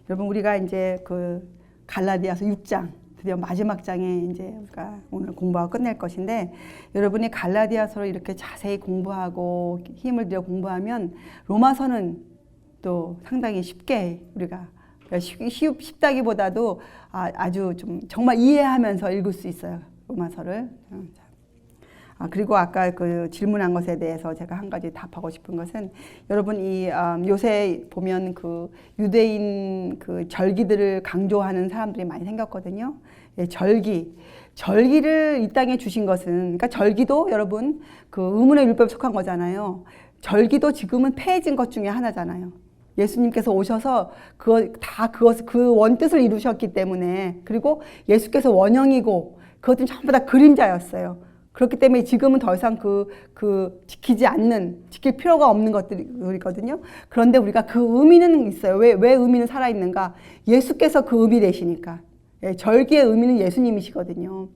여러분 우리가 이제 그 갈라디아서 6장 드디어 마지막 장에 이제 우리가 오늘 공부하고 끝낼 것인데, 여러분이 갈라디아서를 이렇게 자세히 공부하고 힘을 들여 공부하면 로마서는 또 상당히 쉽게 우리가 쉽다기보다도 아주 좀 정말 이해하면서 읽을 수 있어요, 로마서를. 그리고 아까 그 질문한 것에 대해서 제가 한 가지 답하고 싶은 것은, 여러분 요새 보면 그 유대인 그 절기들을 강조하는 사람들이 많이 생겼거든요. 예, 절기를 이 땅에 주신 것은, 그러니까 절기도 여러분 그 의문의 율법에 속한 거잖아요. 절기도 지금은 폐해진 것 중에 하나잖아요. 예수님께서 오셔서 그 원뜻을 이루셨기 때문에, 그리고 예수께서 원형이고 그것은 전부 다 그림자였어요. 그렇기 때문에 지금은 더 이상 지킬 필요가 없는 것들이거든요. 그런데 우리가 그 의미는 있어요. 왜 의미는 살아있는가? 예수께서 그 의미 되시니까. 예, 절기의 의미는 예수님이시거든요.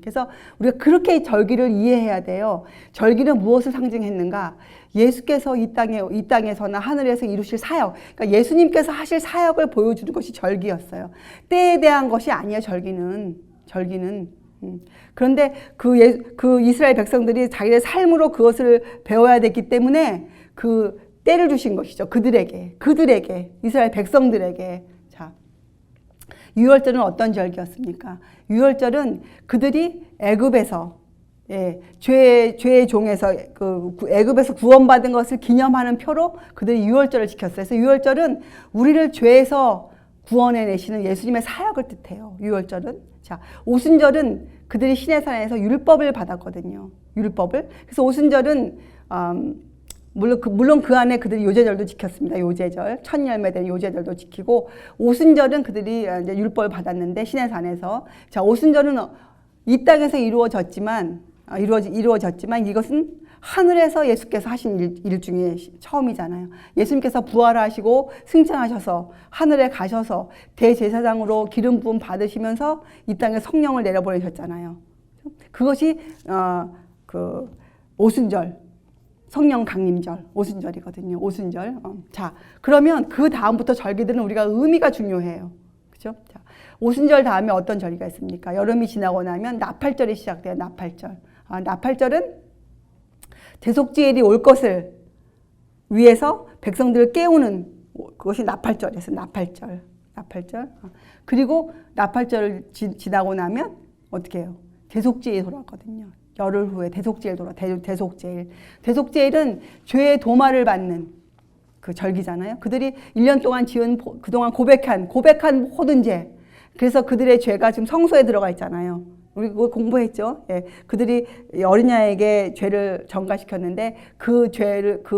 그래서 우리가 그렇게 절기를 이해해야 돼요. 절기는 무엇을 상징했는가? 예수께서 이 땅에서나 하늘에서 이루실 사역, 그러니까 예수님께서 하실 사역을 보여주는 것이 절기였어요. 때에 대한 것이 아니에요, 절기는. 그런데 그 이스라엘 백성들이 자기의 삶으로 그것을 배워야 됐기 때문에 그 때를 주신 것이죠. 그들에게 이스라엘 백성들에게. 자, 유월절은 어떤 절기였습니까? 유월절은 그들이 애굽에서, 예, 죄의 종에서 애굽에서 구원받은 것을 기념하는 표로 그들이 유월절을 지켰어요. 그래서 유월절은 우리를 죄에서 구원해 내시는 예수님의 사역을 뜻해요, 유월절은. 자, 오순절은 그들이 시내산에서 율법을 받았거든요. 율법을. 그래서 오순절은 물론 그 안에 그들이 요제절도 지켰습니다. 요제절, 첫 열매 되는 요제절도 지키고, 오순절은 그들이 이제 율법을 받았는데 시내산에서. 자, 오순절은 이 땅에서 이루어졌지만 이것은 하늘에서 예수께서 하신 일 중에 처음이잖아요. 예수님께서 부활하시고 승천하셔서 하늘에 가셔서 대제사장으로 기름 부음 받으시면서 이 땅에 성령을 내려보내셨잖아요. 그것이 그 오순절, 성령 강림절, 오순절이거든요. 오순절. 자, 그러면 그 다음부터 절기들은 우리가 의미가 중요해요. 그죠? 자, 오순절 다음에 어떤 절기가 있습니까? 여름이 지나고 나면 나팔절이 시작돼요. 나팔절. 나팔절은 대속죄일이 올 것을 위해서 백성들을 깨우는 그것이 나팔절이었어요. 나팔절. 그리고 나팔절을 지나고 나면 어떻게 해요? 대속죄일이 돌아왔거든요. 열흘 후에 대속죄일 대속죄일은 죄의 도마를 받는 그 절기잖아요. 그들이 1년 동안 그동안 고백한 모든 죄. 그래서 그들의 죄가 지금 성소에 들어가 있잖아요. 우리 그거 공부했죠. 예, 그들이 어린 양에게 죄를 전가시켰는데 그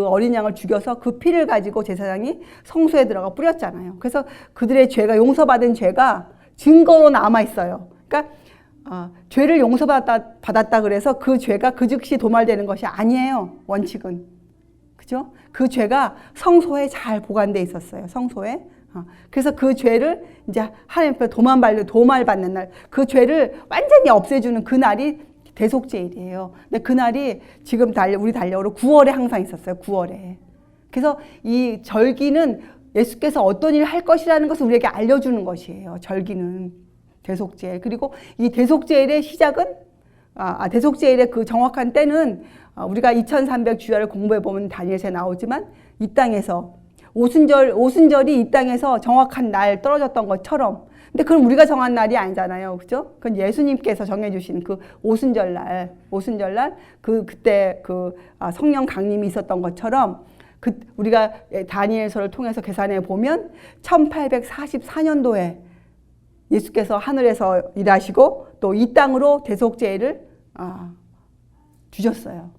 어린 양을 죽여서 그 피를 가지고 제사장이 성소에 들어가 뿌렸잖아요. 그래서 그들의 죄가, 용서받은 죄가 증거로 남아 있어요. 그러니까 죄를 용서받았다 그래서 그 죄가 그 즉시 도말되는 것이 아니에요. 원칙은. 그죠? 그 죄가 성소에 잘 보관돼 있었어요. 성소에. 그래서 그 죄를 이제 하나님 앞에 도말받는 날, 그 죄를 완전히 없애주는 그 날이 대속죄일이에요. 근데 그 날이 지금 우리 달력으로 9월에 항상 있었어요. 9월에. 그래서 이 절기는 예수께서 어떤 일을 할 것이라는 것을 우리에게 알려주는 것이에요. 절기는 대속죄일. 그리고 이 대속죄일의 시작은 대속죄일의 그 정확한 때는 우리가 2300주야를 공부해 보면 다니엘서에 나오지만, 이 땅에서 오순절이 이 땅에서 정확한 날 떨어졌던 것처럼. 근데 그건 우리가 정한 날이 아니잖아요. 그죠? 그건 예수님께서 정해주신 그 오순절날 그때 성령 강림이 있었던 것처럼, 우리가 다니엘서를 통해서 계산해 보면 1844년도에 예수께서 하늘에서 일하시고 또 이 땅으로 대속죄일을 주셨어요.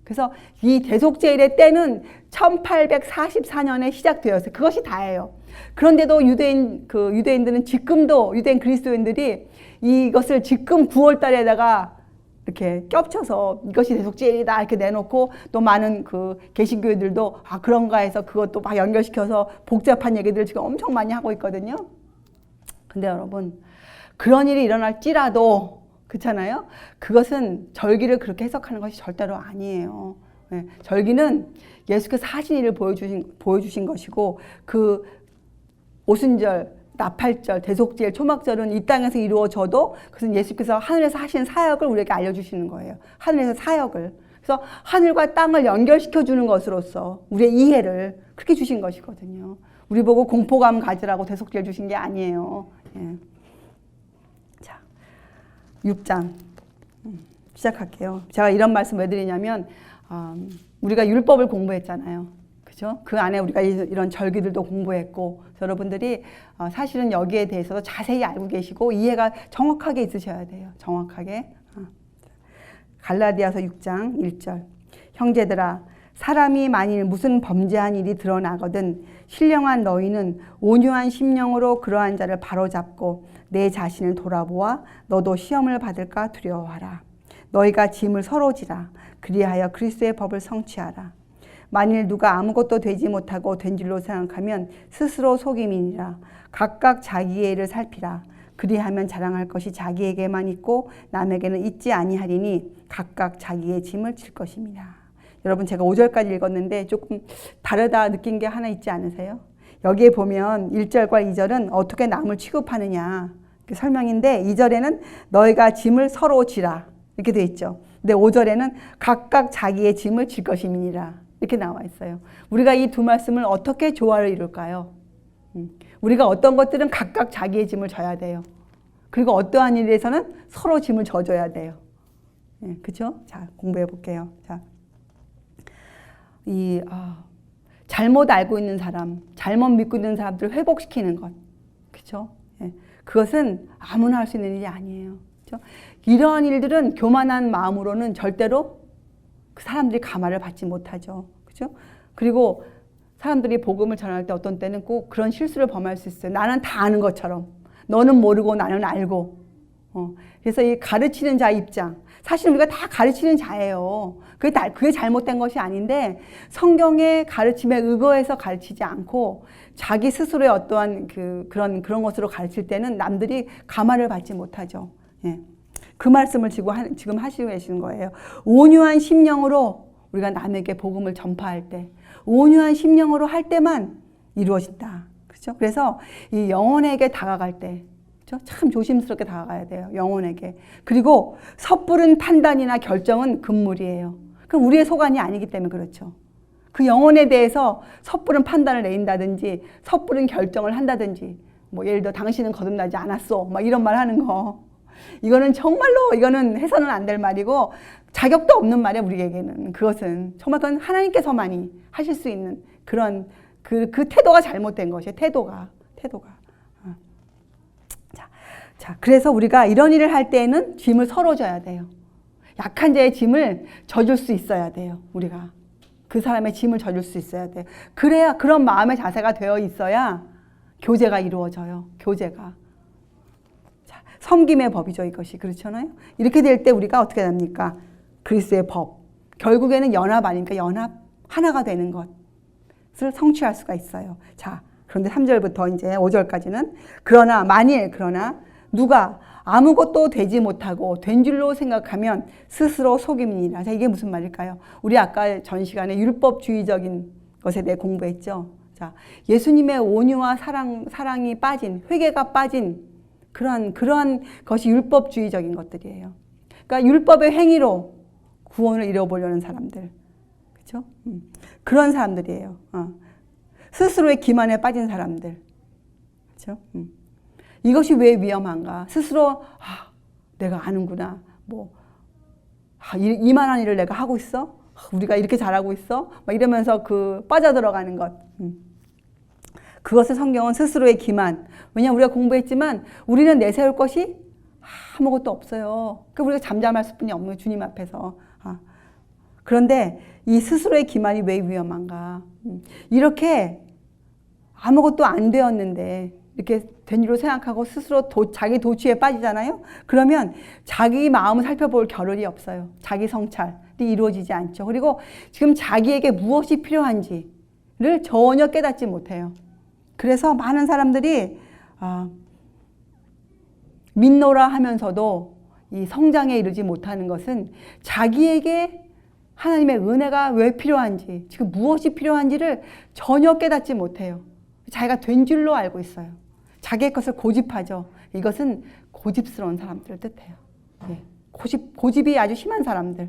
그래서 이 대속죄일의 때는 1844년에 시작되었어요. 그것이 다예요. 그런데도 유대인들은 지금도, 유대인 그리스도인들이 이것을 지금 9월 달에다가 이렇게 겹쳐서 이것이 대속죄일이다 이렇게 내놓고, 또 많은 그 개신교회들도 그런가 해서 그것도 막 연결시켜서 복잡한 얘기들을 지금 엄청 많이 하고 있거든요. 근데 여러분, 그런 일이 일어날지라도, 그렇잖아요? 그것은 절기를 그렇게 해석하는 것이 절대로 아니에요. 네, 절기는 예수께서 하신 일을 보여주신 것이고, 오순절, 나팔절, 대속절, 초막절은 이 땅에서 이루어져도 그것은 예수께서 하늘에서 하신 사역을 우리에게 알려주시는 거예요. 하늘에서 사역을. 그래서 하늘과 땅을 연결시켜 주는 것으로서 우리의 이해를 그렇게 주신 것이거든요. 우리 보고 공포감 가지라고 대속절 주신 게 아니에요. 예. 자, 6장 시작할게요. 제가 이런 말씀 왜 드리냐면 우리가 율법을 공부했잖아요. 그죠? 그 안에 우리가 이런 절기들도 공부했고 여러분들이 사실은 여기에 대해서도 자세히 알고 계시고 이해가 정확하게 있으셔야 돼요. 정확하게. 갈라디아서 6장 1절 형제들아 사람이 만일 무슨 범죄한 일이 드러나거든 신령한 너희는 온유한 심령으로 그러한 자를 바로잡고 내 자신을 돌아보아 너도 시험을 받을까 두려워하라. 너희가 짐을 서로 지라. 그리하여 그리스도의 법을 성취하라. 만일 누가 아무것도 되지 못하고 된 줄로 생각하면 스스로 속임이니라. 각각 자기의 일을 살피라. 그리하면 자랑할 것이 자기에게만 있고 남에게는 있지 아니하리니 각각 자기의 짐을 질 것입니다. 여러분 제가 5절까지 읽었는데 조금 다르다 느낀 게 하나 있지 않으세요? 여기에 보면 1절과 2절은 어떻게 남을 취급하느냐 이렇게 설명인데 2절에는 너희가 짐을 서로 지라 이렇게 돼 있죠. 근데 5절에는 각각 자기의 짐을 질 것임이니라 이렇게 나와 있어요. 우리가 이 두 말씀을 어떻게 조화를 이룰까요? 우리가 어떤 것들은 각각 자기의 짐을 져야 돼요. 그리고 어떠한 일에서는 서로 짐을 져줘야 돼요. 예, 그죠? 자, 공부해 볼게요. 자, 잘못 알고 있는 사람, 잘못 믿고 있는 사람들을 회복시키는 것. 그죠? 예, 그것은 아무나 할 수 있는 일이 아니에요. 그죠? 이러한 일들은 교만한 마음으로는 절대로 그 사람들이 감화를 받지 못하죠. 그죠? 그리고 사람들이 복음을 전할 때 어떤 때는 꼭 그런 실수를 범할 수 있어요. 나는 다 아는 것처럼. 너는 모르고 나는 알고. 그래서 이 가르치는 자 입장. 사실 우리가 다 가르치는 자예요. 그게 잘못된 것이 아닌데 성경의 가르침에 의거해서 가르치지 않고 자기 스스로의 어떠한 그런 것으로 가르칠 때는 남들이 감화를 받지 못하죠. 예. 그 말씀을 지금 하시고 계시는 거예요. 온유한 심령으로 우리가 남에게 복음을 전파할 때 온유한 심령으로 할 때만 이루어진다. 그렇죠? 그래서 이 영혼에게 다가갈 때 그렇죠? 참 조심스럽게 다가가야 돼요. 영혼에게. 그리고 섣부른 판단이나 결정은 금물이에요. 그럼 우리의 소관이 아니기 때문에 그렇죠. 그 영혼에 대해서 섣부른 판단을 내린다든지 섣부른 결정을 한다든지 뭐 예를 들어 당신은 거듭나지 않았어. 막 이런 말 하는 거. 이거는 정말로 이거는 해서는 안 될 말이고 자격도 없는 말이에요. 우리에게는. 그것은 정말 그건 하나님께서만이 하실 수 있는 그런 그 태도가 잘못된 것이에요. 태도가. 자, 그래서 우리가 이런 일을 할 때에는 짐을 서로 져야 돼요. 약한 자의 짐을 져줄 수 있어야 돼요. 우리가. 그 사람의 짐을 져줄 수 있어야 돼요. 그래야 그런 마음의 자세가 되어 있어야 교제가 이루어져요. 교제가. 자, 섬김의 법이죠. 이것이. 그렇잖아요. 이렇게 될 때 우리가 어떻게 됩니까? 그리스도의 법. 결국에는 연합 아닙니까? 연합. 하나가 되는 것을 성취할 수가 있어요. 자, 그런데 3절부터 이제 5절까지는 그러나 누가 아무것도 되지 못하고 된 줄로 생각하면 스스로 속임이니라. 자, 이게 무슨 말일까요? 우리 아까 전 시간에 율법주의적인 것에 대해 공부했죠. 자, 예수님의 온유와 사랑이 빠진, 회개가 빠진 그런 것이 율법주의적인 것들이에요. 그러니까 율법의 행위로 구원을 이뤄보려는 사람들. 그렇죠? 그런 사람들이에요. 스스로의 기만에 빠진 사람들. 그렇죠? 이것이 왜 위험한가? 스스로 내가 아는구나. 이만한 일을 내가 하고 있어? 우리가 이렇게 잘하고 있어? 막 이러면서 빠져들어가는 것. 그것을 성경은 스스로의 기만. 왜냐하면 우리가 공부했지만 우리는 내세울 것이 아무것도 없어요. 그러니까 우리가 잠잠할 수뿐이 없는 주님 앞에서. 그런데 이 스스로의 기만이 왜 위험한가? 이렇게 아무것도 안 되었는데 이렇게 된 줄로 생각하고 스스로 자기 도취에 빠지잖아요. 그러면 자기 마음을 살펴볼 겨를이 없어요. 자기 성찰이 이루어지지 않죠. 그리고 지금 자기에게 무엇이 필요한지를 전혀 깨닫지 못해요. 그래서 많은 사람들이 믿노라 하면서도 이 성장에 이르지 못하는 것은 자기에게 하나님의 은혜가 왜 필요한지, 지금 무엇이 필요한지를 전혀 깨닫지 못해요. 자기가 된 줄로 알고 있어요. 자기의 것을 고집하죠. 이것은 고집스러운 사람들을 뜻해요. 예. 고집이 아주 심한 사람들.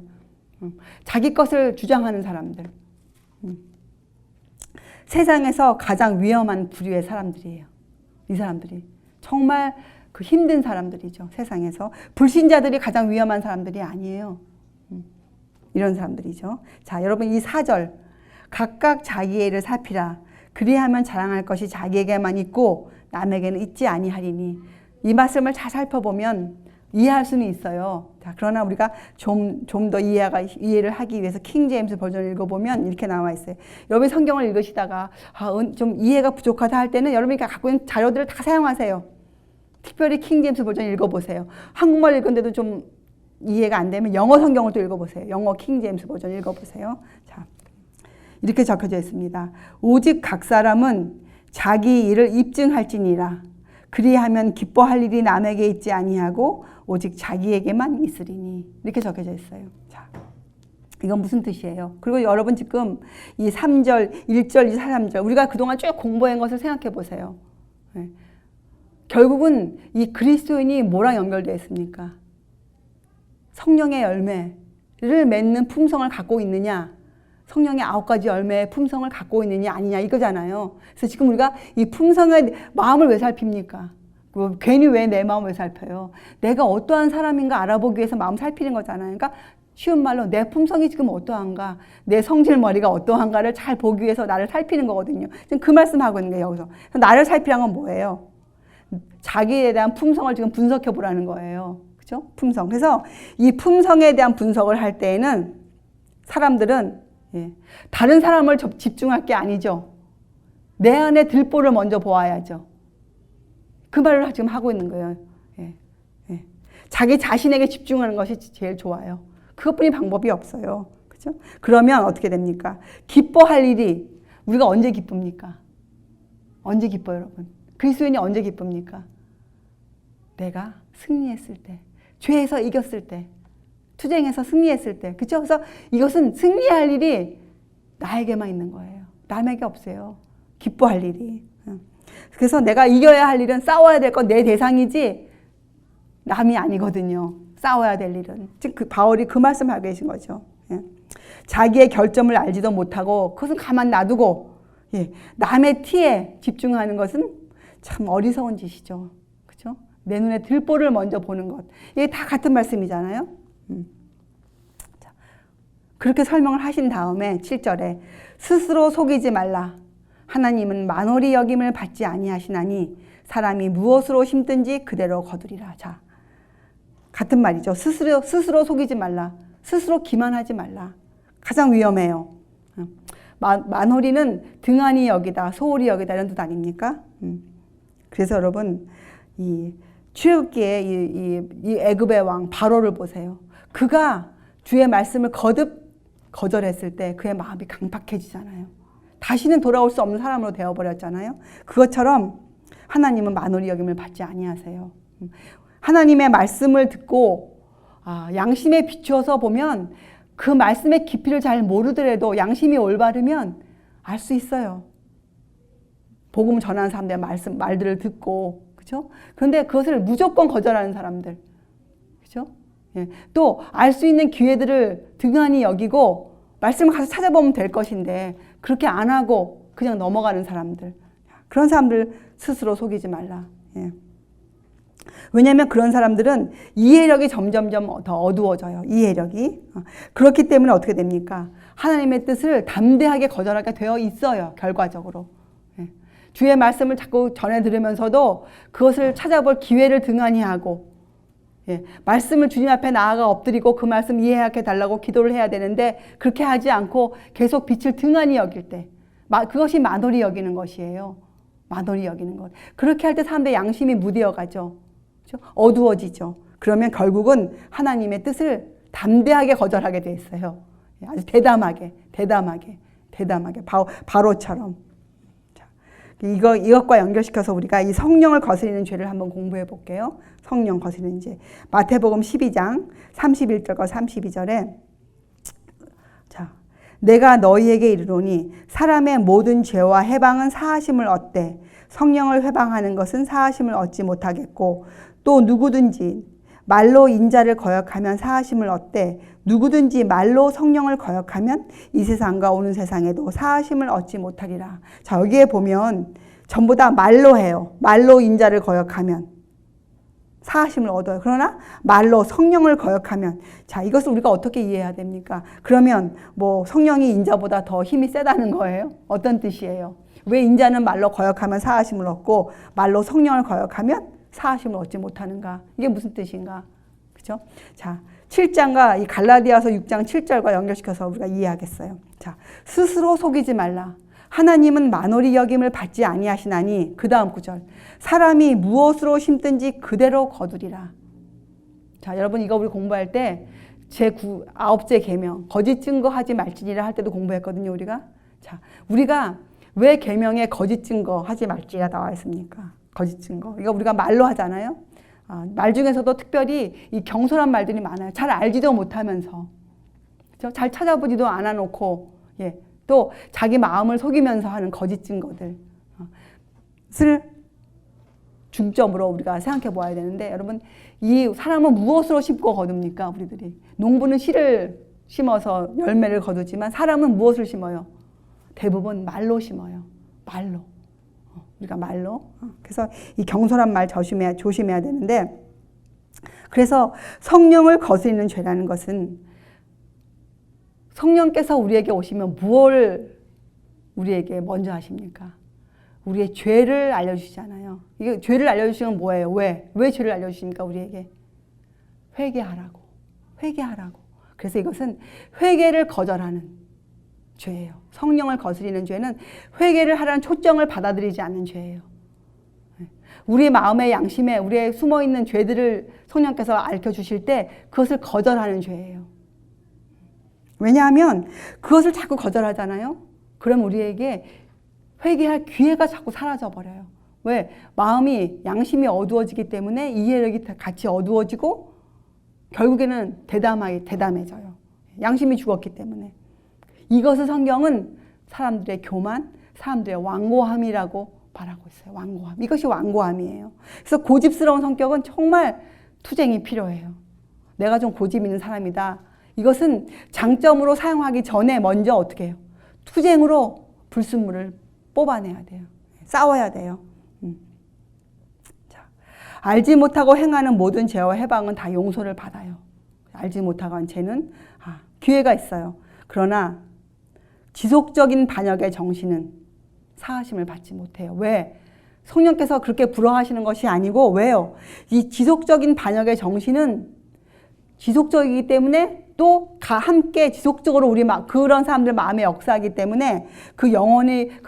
자기 것을 주장하는 사람들. 세상에서 가장 위험한 부류의 사람들이에요. 이 사람들이. 정말 그 힘든 사람들이죠. 세상에서. 불신자들이 가장 위험한 사람들이 아니에요. 이런 사람들이죠. 자, 여러분 이 4절. 각각 자기의 일을 살피라. 그리하면 자랑할 것이 자기에게만 있고 남에게는 있지 아니하리니. 이 말씀을 잘 살펴보면 이해할 수는 있어요. 자, 그러나 우리가 좀 더 이해를 하기 위해서 킹 제임스 버전을 읽어보면 이렇게 나와 있어요. 여러분이 성경을 읽으시다가 좀 이해가 부족하다 할 때는 여러분이 갖고 있는 자료들을 다 사용하세요. 특별히 킹 제임스 버전 읽어보세요. 한국말 읽은데도 좀 이해가 안 되면 영어 성경을 또 읽어보세요. 영어 킹 제임스 버전 읽어보세요. 자, 이렇게 적혀져 있습니다. 오직 각 사람은 자기 일을 입증할지니라. 그리하면 기뻐할 일이 남에게 있지 아니하고 오직 자기에게만 있으리니. 이렇게 적혀져 있어요. 자, 이건 무슨 뜻이에요? 그리고 여러분 지금 이 3절, 1절, 2, 3절 우리가 그동안 쭉 공부한 것을 생각해 보세요. 네. 결국은 이 그리스도인이 뭐랑 연결되어 있습니까? 성령의 열매를 맺는 품성을 갖고 있느냐, 성령의 9가지 열매의 품성을 갖고 있느냐 아니냐 이거잖아요. 그래서 지금 우리가 이 품성의 마음을 왜 살핍니까? 괜히 왜 내 마음을 왜 살펴요? 내가 어떠한 사람인가 알아보기 위해서 마음 살피는 거잖아요. 그러니까 쉬운 말로 내 품성이 지금 어떠한가, 내 성질머리가 어떠한가를 잘 보기 위해서 나를 살피는 거거든요. 지금 그 말씀하고 있는 거예요. 여기서. 나를 살피라는 건 뭐예요? 자기에 대한 품성을 지금 분석해 보라는 거예요. 그죠? 품성. 그래서 이 품성에 대한 분석을 할 때에는 사람들은 다른 사람을 집중할 게 아니죠. 내 안에 들보를 먼저 보아야죠. 그 말을 지금 하고 있는 거예요. 자기 자신에게 집중하는 것이 제일 좋아요. 그것뿐이 방법이 없어요. 그죠? 그러면 어떻게 됩니까? 기뻐할 일이 우리가 언제 기쁩니까? 언제 기뻐요, 여러분? 그리스도인이 언제 기쁩니까? 내가 승리했을 때, 죄에서 이겼을 때, 투쟁에서 승리했을 때. 그렇죠? 그래서 이것은 승리할 일이 나에게만 있는 거예요. 남에게 없어요. 기뻐할 일이. 그래서 내가 이겨야 할 일은 싸워야 될 건 내 대상이지 남이 아니거든요. 싸워야 될 일은. 즉 바울이 그 말씀을 하고 계신 거죠. 자기의 결점을 알지도 못하고 그것은 가만 놔두고 남의 티에 집중하는 것은 참 어리석은 짓이죠. 그렇죠? 내 눈에 들보를 먼저 보는 것. 이게 다 같은 말씀이잖아요. 자, 그렇게 설명을 하신 다음에 7절에 스스로 속이지 말라. 하나님은 만홀히 여김을 받지 아니하시나니 사람이 무엇으로 심든지 그대로 거두리라. 자, 같은 말이죠. 스스로 속이지 말라. 스스로 기만하지 말라. 가장 위험해요. 만홀히는 등한히 여기다, 소홀히 여기다 이런 뜻 아닙니까? 그래서 여러분 이 출애굽기에 이 애굽의 왕 바로를 보세요. 그가 주의 말씀을 거절했을 때 그의 마음이 강팍해지잖아요. 다시는 돌아올 수 없는 사람으로 되어버렸잖아요. 그것처럼 하나님은 만홀히 여김을 받지 아니하세요. 하나님의 말씀을 듣고 양심에 비추어서 보면 그 말씀의 깊이를 잘 모르더라도 양심이 올바르면 알 수 있어요. 복음 전하는 사람들의 말들을 듣고, 그렇죠? 그런데 그것을 무조건 거절하는 사람들, 그렇죠? 또 알 수 있는 기회들을 등한히 여기고 말씀을 가서 찾아보면 될 것인데 그렇게 안 하고 그냥 넘어가는 사람들, 그런 사람들 스스로 속이지 말라. 왜냐하면 그런 사람들은 이해력이 점점점 더 어두워져요. 이해력이. 그렇기 때문에 어떻게 됩니까? 하나님의 뜻을 담대하게 거절하게 되어 있어요. 결과적으로. 주의 말씀을 자꾸 전해 들으면서도 그것을 찾아볼 기회를 등한히 하고, 말씀을 주님 앞에 나아가 엎드리고 그 말씀 이해하게 달라고 기도를 해야 되는데 그렇게 하지 않고 계속 빛을 등한히 여길 때, 그것이 만홀히 여기는 것이에요. 만홀히 여기는 것. 그렇게 할 때 사람들의 양심이 무디어 가죠. 그렇죠? 어두워지죠. 그러면 결국은 하나님의 뜻을 담대하게 거절하게 돼 있어요. 아주 대담하게 바로처럼. 이것과 연결시켜서 우리가 이 성령을 거스리는 죄를 한번 공부해 볼게요. 성령 거스리는 죄. 마태복음 12장 31절과 32절에 자, 내가 너희에게 이르노니 사람의 모든 죄와 해방은 사하심을 얻되 성령을 회방하는 것은 사하심을 얻지 못하겠고 또 누구든지 말로 인자를 거역하면 사하심을 얻되 누구든지 말로 성령을 거역하면 이 세상과 오는 세상에도 사하심을 얻지 못하리라. 자, 여기에 보면 전부 다 말로 해요. 말로 인자를 거역하면 사하심을 얻어요. 그러나 말로 성령을 거역하면, 자, 이것을 우리가 어떻게 이해해야 됩니까? 그러면 뭐 성령이 인자보다 더 힘이 세다는 거예요? 어떤 뜻이에요? 왜 인자는 말로 거역하면 사하심을 얻고 말로 성령을 거역하면 사하심을 얻지 못하는가? 이게 무슨 뜻인가? 그죠? 자, 7장과 이 갈라디아서 6장 7절과 연결시켜서 우리가 이해하겠어요. 자, 스스로 속이지 말라. 하나님은 만홀히 여김을 받지 아니하시나니, 그 다음 구절, 사람이 무엇으로 심든지 그대로 거두리라. 자, 여러분 이거 우리 공부할 때 제9째 계명 거짓 증거하지 말지니라 할 때도 공부했거든요, 우리가. 자, 우리가 왜 계명에 거짓 증거하지 말지가 나와 있습니까? 거짓 증거. 이거 우리가 말로 하잖아요. 말 중에서도 특별히 이 경솔한 말들이 많아요. 잘 알지도 못하면서, 그렇죠? 잘 찾아보지도 않아 놓고, 예, 또 자기 마음을 속이면서 하는 거짓 증거들을 중점으로 우리가 생각해 보아야 되는데, 여러분, 이 사람은 무엇으로 심고 거둡니까? 우리들이 농부는 씨를 심어서 열매를 거두지만 사람은 무엇을 심어요? 대부분 말로 심어요. 말로. 우리가 말로. 그래서 이 경솔한 말 조심해야 되는데, 그래서 성령을 거스리는 죄라는 것은 성령께서 우리에게 오시면 무엇을 우리에게 먼저 하십니까? 우리의 죄를 알려주시잖아요. 이게 죄를 알려주시면 뭐예요? 왜 죄를 알려주십니까? 우리에게 회개하라고. 그래서 이것은 회개를 거절하는 죄예요. 성령을 거스리는 죄는 회개를 하라는 초점을 받아들이지 않는 죄예요. 우리 마음의 양심에 우리의 숨어있는 죄들을 성령께서 알려주실 때 그것을 거절하는 죄예요. 왜냐하면 그것을 자꾸 거절하잖아요. 그럼 우리에게 회개할 기회가 자꾸 사라져버려요. 왜? 마음이, 양심이 어두워지기 때문에 이해력이 같이 어두워지고 결국에는 대담해져요. 양심이 죽었기 때문에. 이것을 성경은 사람들의 교만, 사람들의 완고함이라고 말하고 있어요. 완고함. 이것이 완고함이에요. 그래서 고집스러운 성격은 정말 투쟁이 필요해요. 내가 좀 고집 있는 사람이다. 이것은 장점으로 사용하기 전에 먼저 어떻게 해요? 투쟁으로 불순물을 뽑아내야 돼요. 싸워야 돼요. 자, 알지 못하고 행하는 모든 죄와 해방은 다 용서를 받아요. 알지 못하고 한 죄는 기회가 있어요. 그러나 지속적인 반역의 정신은 사하심을 받지 못해요. 왜? 성령께서 그렇게 불허하시는 것이 아니고, 왜요? 이 지속적인 반역의 정신은 지속적이기 때문에 또 함께 지속적으로 그런 사람들 마음에 역사하기 때문에 그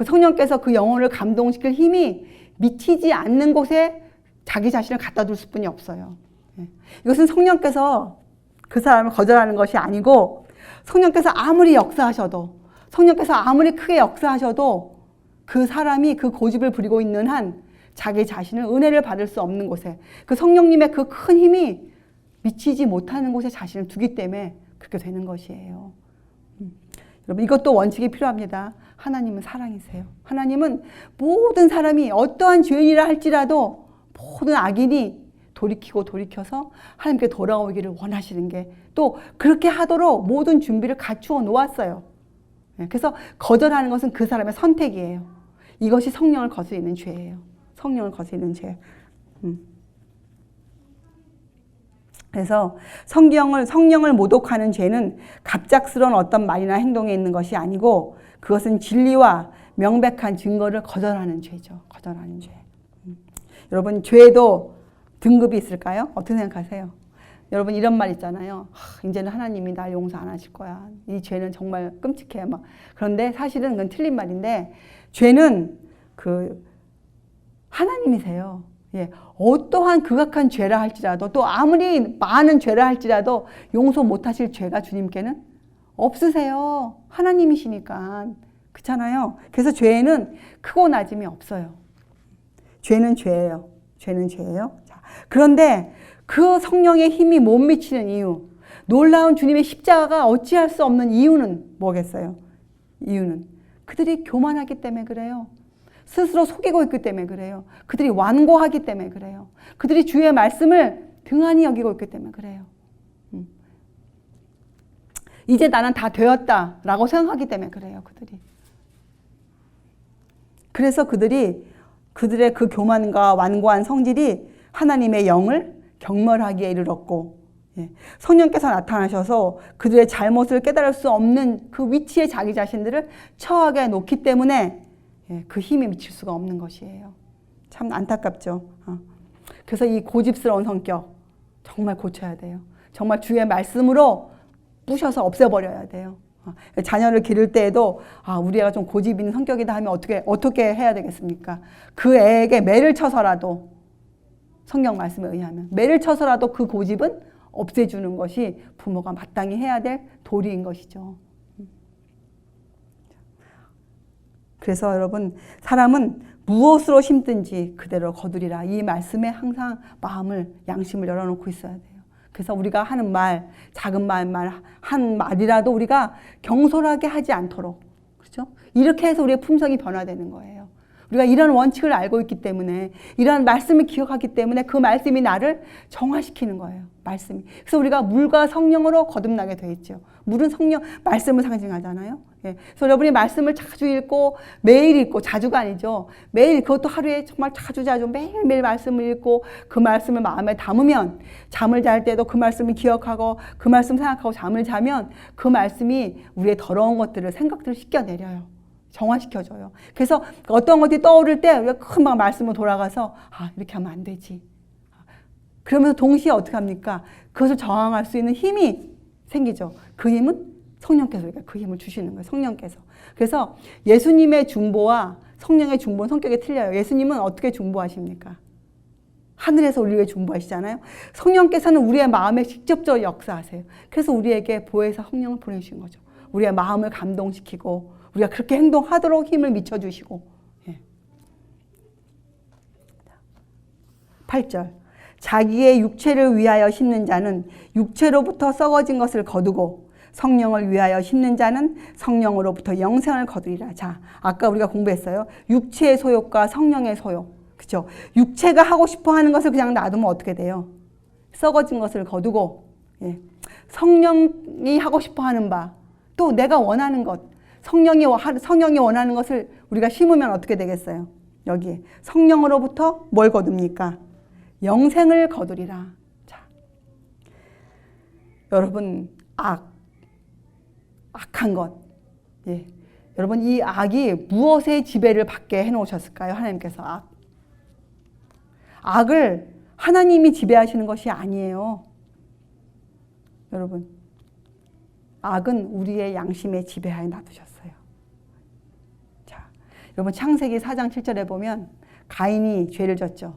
성령께서 그 영혼을 감동시킬 힘이 미치지 않는 곳에 자기 자신을 갖다 둘 수뿐이 없어요. 이것은 성령께서 그 사람을 거절하는 것이 아니고, 성령께서 아무리 역사하셔도, 성령께서 아무리 크게 역사하셔도 그 사람이 그 고집을 부리고 있는 한 자기 자신을 은혜를 받을 수 없는 곳에, 그 성령님의 그 큰 힘이 미치지 못하는 곳에 자신을 두기 때문에 그렇게 되는 것이에요. 여러분, 이것도 원칙이 필요합니다. 하나님은 사랑이세요. 하나님은 모든 사람이 어떠한 죄인이라 할지라도 모든 악인이 돌이켜서 하나님께 돌아오기를 원하시는 게, 또 그렇게 하도록 모든 준비를 갖추어 놓았어요. 그래서 거절하는 것은 그 사람의 선택이에요. 이것이 성령을 거스리는 죄예요. 성령을 거스리는 죄. 그래서 성령을 모독하는 죄는 갑작스러운 어떤 말이나 행동에 있는 것이 아니고, 그것은 진리와 명백한 증거를 거절하는 죄죠. 거절하는 죄. 여러분, 죄도 등급이 있을까요? 어떻게 생각하세요? 여러분, 이런 말 있잖아요. 이제는 하나님이 날 용서 안 하실 거야. 이 죄는 정말 끔찍해. 그런데 사실은 그건 틀린 말인데, 죄는 하나님이세요. 예, 어떠한 극악한 죄라 할지라도, 또 아무리 많은 죄라 할지라도 용서 못하실 죄가 주님께는 없으세요. 하나님이시니까. 그렇잖아요. 그래서 죄에는 크고 낮음이 없어요. 죄는 죄예요. 죄는 죄예요. 자, 그런데 그 성령의 힘이 못 미치는 이유, 놀라운 주님의 십자가가 어찌할 수 없는 이유는 뭐겠어요? 이유는 그들이 교만하기 때문에 그래요. 스스로 속이고 있기 때문에 그래요. 그들이 완고하기 때문에 그래요. 그들이 주의 말씀을 등한히 여기고 있기 때문에 그래요. 이제 나는 다 되었다라고 생각하기 때문에 그래요. 그들이. 그래서 그들의 그 교만과 완고한 성질이 하나님의 영을 경멸하기에 이르렀고, 성령께서 나타나셔서 그들의 잘못을 깨달을 수 없는 그 위치에 자기 자신들을 처하게 놓기 때문에 그 힘이 미칠 수가 없는 것이에요. 참 안타깝죠. 그래서 이 고집스러운 성격 정말 고쳐야 돼요. 정말 주의 말씀으로 부셔서 없애버려야 돼요. 자녀를 기를 때에도 우리 애가 좀 고집 있는 성격이다 하면 어떻게 해야 되겠습니까? 그 애에게 매를 쳐서라도, 성경 말씀에 의하면 매를 쳐서라도 그 고집은 없애주는 것이 부모가 마땅히 해야 될 도리인 것이죠. 그래서 여러분, 사람은 무엇으로 심든지 그대로 거두리라. 이 말씀에 항상 마음을, 양심을 열어놓고 있어야 돼요. 그래서 우리가 하는 말, 작은 한 말이라도 우리가 경솔하게 하지 않도록, 그렇죠? 이렇게 해서 우리의 품성이 변화되는 거예요. 우리가 이런 원칙을 알고 있기 때문에, 이런 말씀을 기억하기 때문에 그 말씀이 나를 정화시키는 거예요. 말씀이. 그래서 우리가 물과 성령으로 거듭나게 되어 있죠. 물은 성령, 말씀을 상징하잖아요. 그래서 여러분이 말씀을 자주 읽고, 매일 읽고, 자주가 아니죠. 매일, 그것도 하루에 정말 자주 매일매일 말씀을 읽고, 그 말씀을 마음에 담으면, 잠을 잘 때도 그 말씀을 기억하고, 그 말씀 생각하고 잠을 자면, 그 말씀이 우리의 더러운 것들을, 생각들을 씻겨내려요. 정화시켜줘요. 그래서 어떤 것이 떠오를 때 우리가 금방 말씀으로 돌아가서 이렇게 하면 안 되지. 그러면서 동시에 어떻게 합니까? 그것을 저항할 수 있는 힘이 생기죠. 그 힘은 성령께서 우리가 그 힘을 주시는 거예요. 성령께서. 그래서 예수님의 중보와 성령의 중보는 성격이 틀려요. 예수님은 어떻게 중보하십니까? 하늘에서 우리 위해 중보하시잖아요. 성령께서는 우리의 마음에 직접적으로 역사하세요. 그래서 우리에게 보혜사 성령을 보내주신 거죠. 우리의 마음을 감동시키고 우리가 그렇게 행동하도록 힘을 미쳐주시고. 8절. 자기의 육체를 위하여 심는 자는 육체로부터 썩어진 것을 거두고 성령을 위하여 심는 자는 성령으로부터 영생을 거두리라. 자, 아까 우리가 공부했어요. 육체의 소욕과 성령의 소욕. 그렇죠? 육체가 하고 싶어 하는 것을 그냥 놔두면 어떻게 돼요? 썩어진 것을 거두고, 성령이 하고 싶어 하는 바, 또 내가 원하는 것, 성령이 원하는 것을 우리가 심으면 어떻게 되겠어요? 여기에 성령으로부터 뭘 거둡니까? 영생을 거두리라. 자, 여러분, 악한 것. 여러분, 이 악이 무엇의 지배를 받게 해놓으셨을까요? 하나님께서 악을 하나님이 지배하시는 것이 아니에요. 여러분, 악은 우리의 양심의 지배하에 놔두셨어요. 자, 여러분, 창세기 4장 7절에 보면 가인이 죄를 졌죠.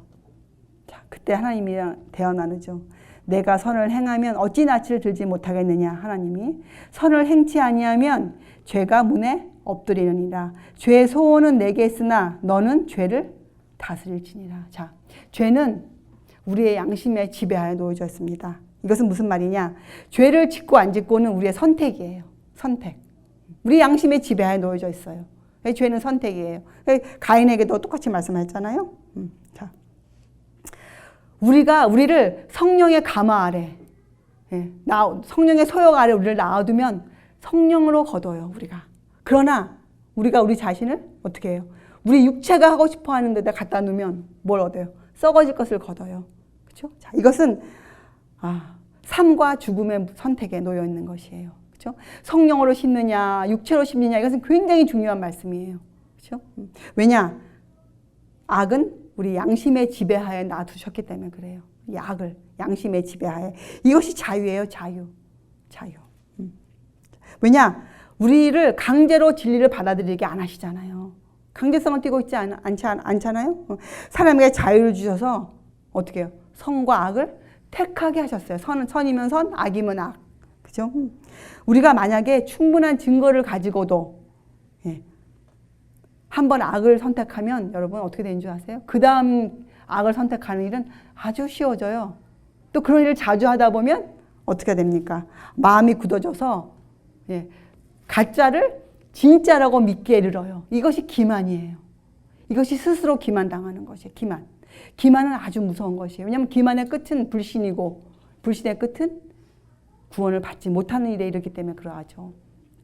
자, 그때 하나님이랑 대화 나누죠. 내가 선을 행하면 어찌 낯을 들지 못하겠느냐. 하나님이 선을 행치 아니하면 죄가 문에 엎드리느니라. 죄의 소원은 내게 있으나 너는 죄를 다스릴지니라. 자, 죄는 우리의 양심의 지배하에 놓여져 있습니다. 이것은 무슨 말이냐? 죄를 짓고 안 짓고는 우리의 선택이에요. 선택. 우리 양심의 지배하에 놓여져 있어요. 죄는 선택이에요. 가인에게도 똑같이 말씀하셨잖아요. 자, 우리를 성령의 감화 아래, 성령의 소욕 아래 우리를 놔두면 성령으로 거둬요. 우리가. 그러나 우리가 우리 자신을 어떻게 해요? 우리 육체가 하고 싶어 하는 데다 갖다 놓으면 뭘 얻어요? 썩어질 것을 거둬요. 그렇죠? 자, 이것은 삶과 죽음의 선택에 놓여 있는 것이에요. 그렇죠? 성령으로 심느냐, 육체로 심느냐, 이것은 굉장히 중요한 말씀이에요. 그렇죠? 왜냐? 악은 우리 양심의 지배하에 놔두셨기 때문에 그래요. 이 악을 양심의 지배하에. 이것이 자유예요, 자유. 왜냐? 우리를 강제로 진리를 받아들이게 안 하시잖아요. 강제성을 띠고 있지 않잖아요. 사람에게 자유를 주셔서 어떻게 해요? 선과 악을 택하게 하셨어요. 선이면 선, 악이면 악. 그죠? 우리가 만약에 충분한 증거를 가지고도 한번 악을 선택하면 여러분 어떻게 되는 줄 아세요? 그 다음 악을 선택하는 일은 아주 쉬워져요. 또 그런 일을 자주 하다 보면 어떻게 됩니까? 마음이 굳어져서 가짜를 진짜라고 믿기에 이르러요. 이것이 기만이에요. 이것이 스스로 기만당하는 것이에요. 기만. 기만은 아주 무서운 것이에요. 왜냐하면 기만의 끝은 불신이고 불신의 끝은 구원을 받지 못하는 일에 이르기 때문에 그러하죠.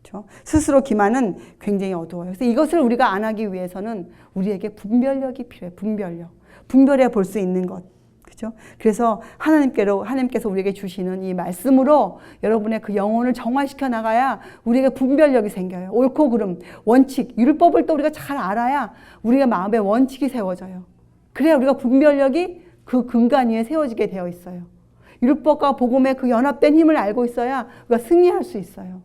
그렇죠? 스스로 기만은 굉장히 어두워요. 그래서 이것을 우리가 안 하기 위해서는 우리에게 분별력이 필요해요. 분별력. 분별해 볼 수 있는 것. 그렇죠? 그래서 하나님께서 우리에게 주시는 이 말씀으로 여러분의 그 영혼을 정화시켜 나가야 우리에게 분별력이 생겨요. 옳고 그름, 원칙, 율법을 또 우리가 잘 알아야 우리가 마음에 원칙이 세워져요. 그래야 우리가 분별력이 그 근간 위에 세워지게 되어 있어요. 율법과 복음의 그 연합된 힘을 알고 있어야 우리가 승리할 수 있어요.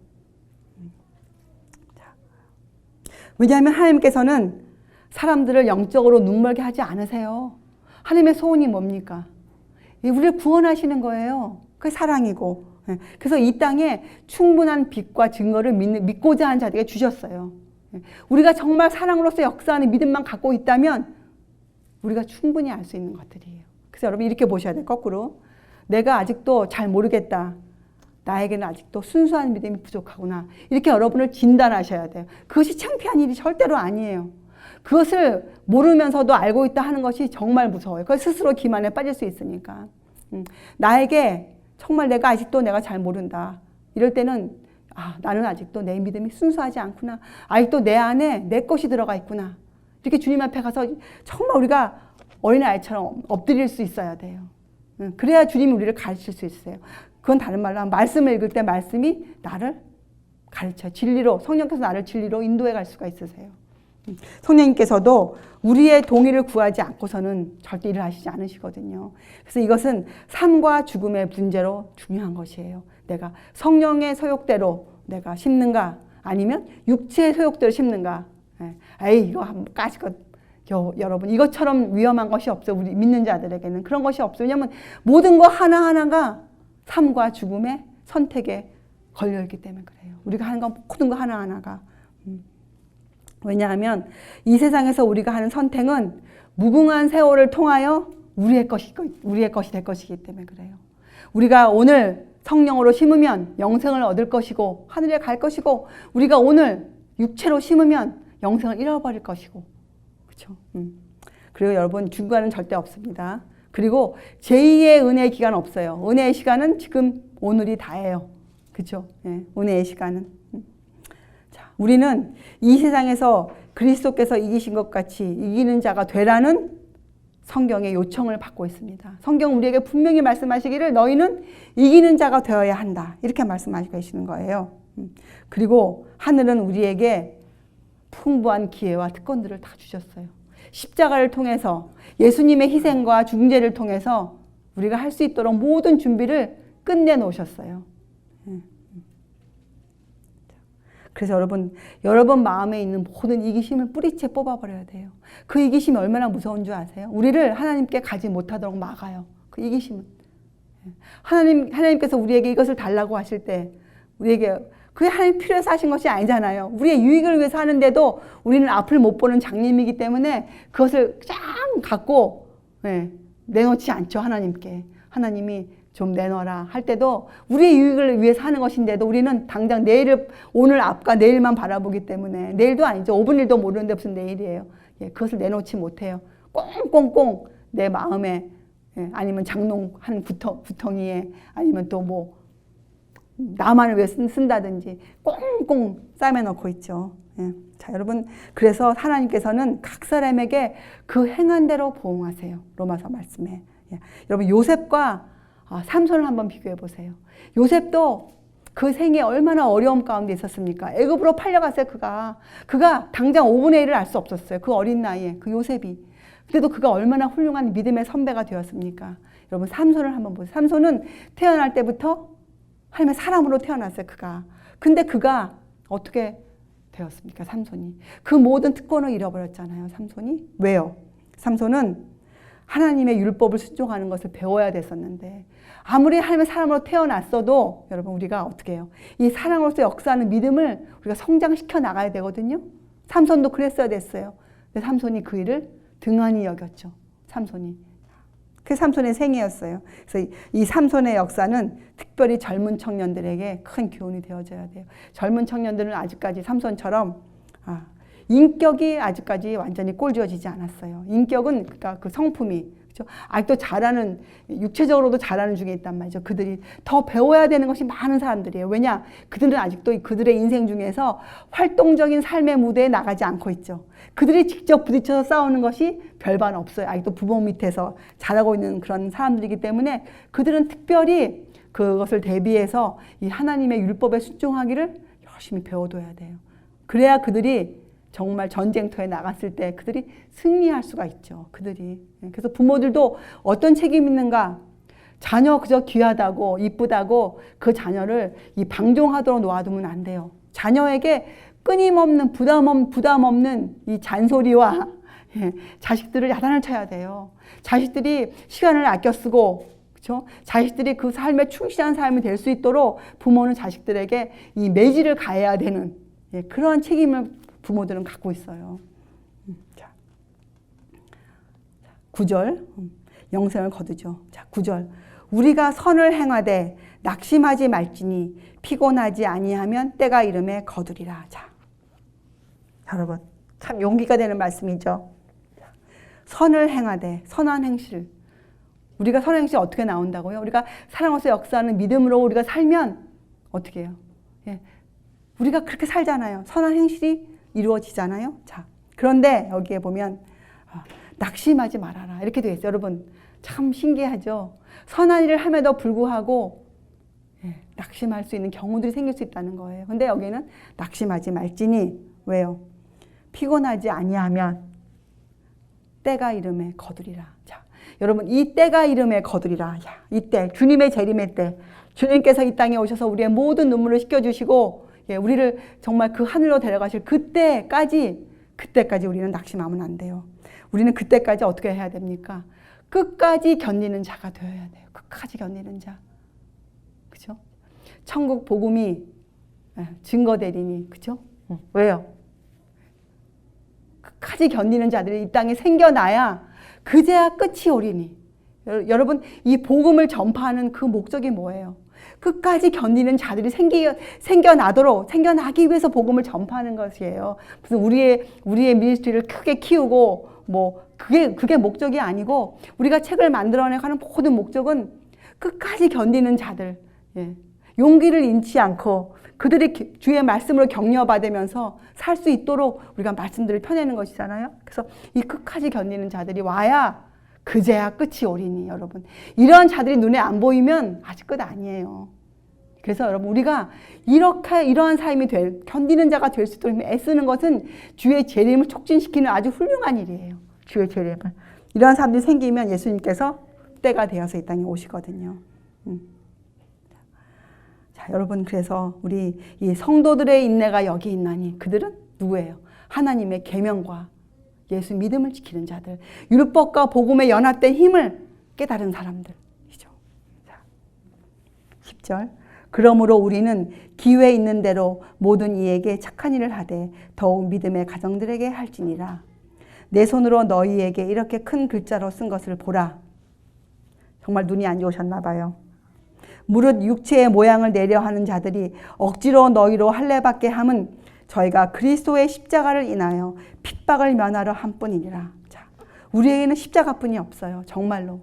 왜냐하면 하나님께서는 사람들을 영적으로 눈멀게 하지 않으세요. 하나님의 소원이 뭡니까? 우리를 구원하시는 거예요. 그게 사랑이고. 그래서 이 땅에 충분한 빛과 증거를 믿고자 하는 자들에게 주셨어요. 우리가 정말 사랑으로서 역사하는 믿음만 갖고 있다면 우리가 충분히 알 수 있는 것들이에요. 그래서 여러분 이렇게 보셔야 돼요. 거꾸로. 내가 아직도 잘 모르겠다. 나에게는 아직도 순수한 믿음이 부족하구나. 이렇게 여러분을 진단하셔야 돼요. 그것이 창피한 일이 절대로 아니에요. 그것을 모르면서도 알고 있다 하는 것이 정말 무서워요. 그걸 스스로 기만에 빠질 수 있으니까. 나에게 정말 내가 아직도 내가 잘 모른다. 이럴 때는 나는 아직도 내 믿음이 순수하지 않구나. 아직도 내 안에 내 것이 들어가 있구나. 이렇게 주님 앞에 가서 정말 우리가 어린아이처럼 엎드릴 수 있어야 돼요. 그래야 주님이 우리를 가르칠 수 있어요. 그건 다른 말로 하면 말씀을 읽을 때 말씀이 나를 가르쳐요. 진리로, 성령께서 나를 진리로 인도해 갈 수가 있으세요. 성령님께서도 우리의 동의를 구하지 않고서는 절대 일을 하시지 않으시거든요. 그래서 이것은 삶과 죽음의 문제로 중요한 것이에요. 내가 성령의 소욕대로 내가 심는가 아니면 육체의 소욕대로 심는가. 이거 까짓 여러분 이것처럼 위험한 것이 없어요. 우리 믿는 자들에게는 그런 것이 없어요. 왜냐하면 모든 거 하나하나가 삶과 죽음의 선택에 걸려있기 때문에 그래요. 우리가 하는 건 모든 거 하나하나가. 왜냐하면 이 세상에서 우리가 하는 선택은 무궁한 세월을 통하여 우리의 것이 될 것이기 때문에 그래요. 우리가 오늘 성령으로 심으면 영생을 얻을 것이고 하늘에 갈 것이고 우리가 오늘 육체로 심으면 영생을 잃어버릴 것이고 그렇죠? 그리고 여러분 중간은 절대 없습니다. 그리고 제2의 은혜의 기간 없어요. 은혜의 시간은 지금 오늘이 다예요. 그렇죠? 은혜의 시간은. 자, 우리는 이 세상에서 그리스도께서 이기신 것 같이 이기는 자가 되라는 성경의 요청을 받고 있습니다. 성경 우리에게 분명히 말씀하시기를 너희는 이기는 자가 되어야 한다. 이렇게 말씀하시고 계시는 거예요. 그리고 하늘은 우리에게 풍부한 기회와 특권들을 다 주셨어요. 십자가를 통해서 예수님의 희생과 중재를 통해서 우리가 할 수 있도록 모든 준비를 끝내놓으셨어요. 그래서 여러분 마음에 있는 모든 이기심을 뿌리채 뽑아버려야 돼요. 그 이기심이 얼마나 무서운 줄 아세요? 우리를 하나님께 가지 못하도록 막아요. 그 이기심은. 하나님께서 우리에게 이것을 달라고 하실 때 우리에게 그게 하나님 필요해서 하신 것이 아니잖아요. 우리의 유익을 위해서 하는데도 우리는 앞을 못 보는 장님이기 때문에 그것을 쫙 갖고 내놓지 않죠. 하나님께. 하나님이 좀 내놔라 할 때도 우리의 유익을 위해서 하는 것인데도 우리는 당장 오늘 앞과 내일만 바라보기 때문에 내일도 아니죠. 5분 1도 모르는데 무슨 내일이에요. 그것을 내놓지 못해요. 꽁꽁꽁 내 마음에 아니면 장롱 한 구덩이에 아니면 또 뭐 나만을 위해 쓴다든지 꽁꽁 싸매놓고 있죠. 자, 여러분 그래서 하나님께서는 각 사람에게 그 행한 대로 보응하세요. 로마서 말씀에. 여러분 요셉과 삼손을 한번 비교해 보세요. 요셉도 그 생에 얼마나 어려움 가운데 있었습니까? 애굽으로 팔려갔어요. 그가 당장 5분의 1을 알 수 없었어요. 그 어린 나이에 그 요셉이. 그래도 그가 얼마나 훌륭한 믿음의 선배가 되었습니까? 여러분 삼손을 한번 보세요. 삼손은 태어날 때부터 하나님의 사람으로 태어났어요. 근데 그가 어떻게 되었습니까? 삼손이. 그 모든 특권을 잃어버렸잖아요. 삼손이. 왜요? 삼손은 하나님의 율법을 순종하는 것을 배워야 됐었는데 아무리 하나님의 사람으로 태어났어도 여러분 우리가 어떻게 해요? 이 사랑으로서 역사하는 믿음을 우리가 성장시켜 나가야 되거든요. 삼손도 그랬어야 됐어요. 근데 삼손이 그 일을 등한히 여겼죠. 삼손이 그게 삼손의 생애였어요. 그래서 이 삼손의 역사는 특별히 젊은 청년들에게 큰 교훈이 되어줘야 돼요. 젊은 청년들은 아직까지 삼손처럼 인격이 아직까지 완전히 꼴지어지지 않았어요. 인격은 그러니까 그 성품이 그렇죠? 아직도 잘하는 육체적으로도 잘하는 중에 있단 말이죠. 그들이 더 배워야 되는 것이 많은 사람들이에요. 왜냐? 그들은 아직도 그들의 인생 중에서 활동적인 삶의 무대에 나가지 않고 있죠. 그들이 직접 부딪혀서 싸우는 것이 별반 없어요. 아직도 부모 밑에서 자라고 있는 그런 사람들이기 때문에 그들은 특별히 그것을 대비해서 이 하나님의 율법에 순종하기를 열심히 배워둬야 돼요. 그래야 그들이 정말 전쟁터에 나갔을 때 그들이 승리할 수가 있죠. 그들이. 그래서 부모들도 어떤 책임이 있는가? 자녀 그저 귀하다고 이쁘다고 그 자녀를 이 방종하도록 놓아두면 안 돼요. 자녀에게 끊임없는 부담 없는 이 잔소리와 자식들을 야단을 쳐야 돼요. 자식들이 시간을 아껴 쓰고 그렇죠? 자식들이 그 삶에 충실한 삶이 될 수 있도록 부모는 자식들에게 이 매질을 가해야 되는 그러한 책임을 부모들은 갖고 있어요. 자, 9절 영생을 거두죠. 자, 9절 우리가 선을 행하되 낙심하지 말지니 피곤하지 아니하면 때가 이름에 거두리라. 자, 여러분 참 용기가 되는 말씀이죠. 선을 행하되 선한 행실 우리가 선한 행실 어떻게 나온다고요? 우리가 사랑으로서 역사하는 믿음으로 우리가 살면 어떻게 해요? 우리가 그렇게 살잖아요. 선한 행실이 이루어지잖아요. 자, 그런데 여기에 보면 낙심하지 말아라 이렇게 되어 있어요. 여러분 참 신기하죠. 선한 일을 함에도 불구하고 낙심할 수 있는 경우들이 생길 수 있다는 거예요. 근데 여기는 낙심하지 말지니 왜요? 피곤하지 아니하면 때가 이름에 거두리라. 자, 여러분 이 때가 이름에 거두리라. 이때 주님의 재림의 때 주님께서 이 땅에 오셔서 우리의 모든 눈물을 씻겨주시고 우리를 정말 그 하늘로 데려가실 그때까지 우리는 낙심하면 안 돼요. 우리는 그때까지 어떻게 해야 됩니까? 끝까지 견디는 자가 되어야 돼요. 끝까지 견디는 자. 그죠? 천국 복음이 증거되리니, 그죠? 왜요? 끝까지 견디는 자들이 이 땅에 생겨나야 그제야 끝이 오리니. 여러분, 이 복음을 전파하는 그 목적이 뭐예요? 끝까지 견디는 자들이 생겨나기 위해서 복음을 전파하는 것이에요. 무슨 우리의 미니스트리를 크게 키우고 그게 목적이 아니고 우리가 책을 만들어내가는 모든 목적은 끝까지 견디는 자들, 용기를 잃지 않고 그들이 주의 말씀으로 격려받으면서 살 수 있도록 우리가 말씀들을 펴내는 것이잖아요. 그래서 이 끝까지 견디는 자들이 와야 그제야 끝이 오리니. 여러분, 이런 자들이 눈에 안 보이면 아직 끝 아니에요. 그래서 여러분 우리가 이러한 삶이 견디는 자가 될 수 있도록 애쓰는 것은 주의 재림을 촉진시키는 아주 훌륭한 일이에요. 주의 재림을. 이러한 사람들이 생기면 예수님께서 때가 되어서 이 땅에 오시거든요. 자, 여러분 그래서 우리 이 성도들의 인내가 여기 있나니 그들은 누구예요? 하나님의 계명과 예수 믿음을 지키는 자들, 율법과 복음에 연합된 힘을 깨달은 사람들이죠. 자, 10절 그러므로 우리는 기회 있는 대로 모든 이에게 착한 일을 하되 더욱 믿음의 가정들에게 할지니라. 내 손으로 너희에게 이렇게 큰 글자로 쓴 것을 보라. 정말 눈이 안 좋으셨나 봐요. 무릇 육체의 모양을 내려 하는 자들이 억지로 너희로 할례받게 함은 저희가 그리스도의 십자가를 인하여 핍박을 면하려 함뿐이니라. 자, 우리에게는 십자가뿐이 없어요. 정말로.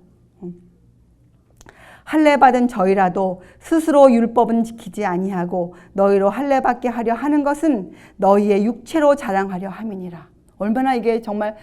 할례받은 저희라도 스스로 율법은 지키지 아니하고 너희로 할례받게 하려 하는 것은 너희의 육체로 자랑하려 함이니라. 얼마나 이게 정말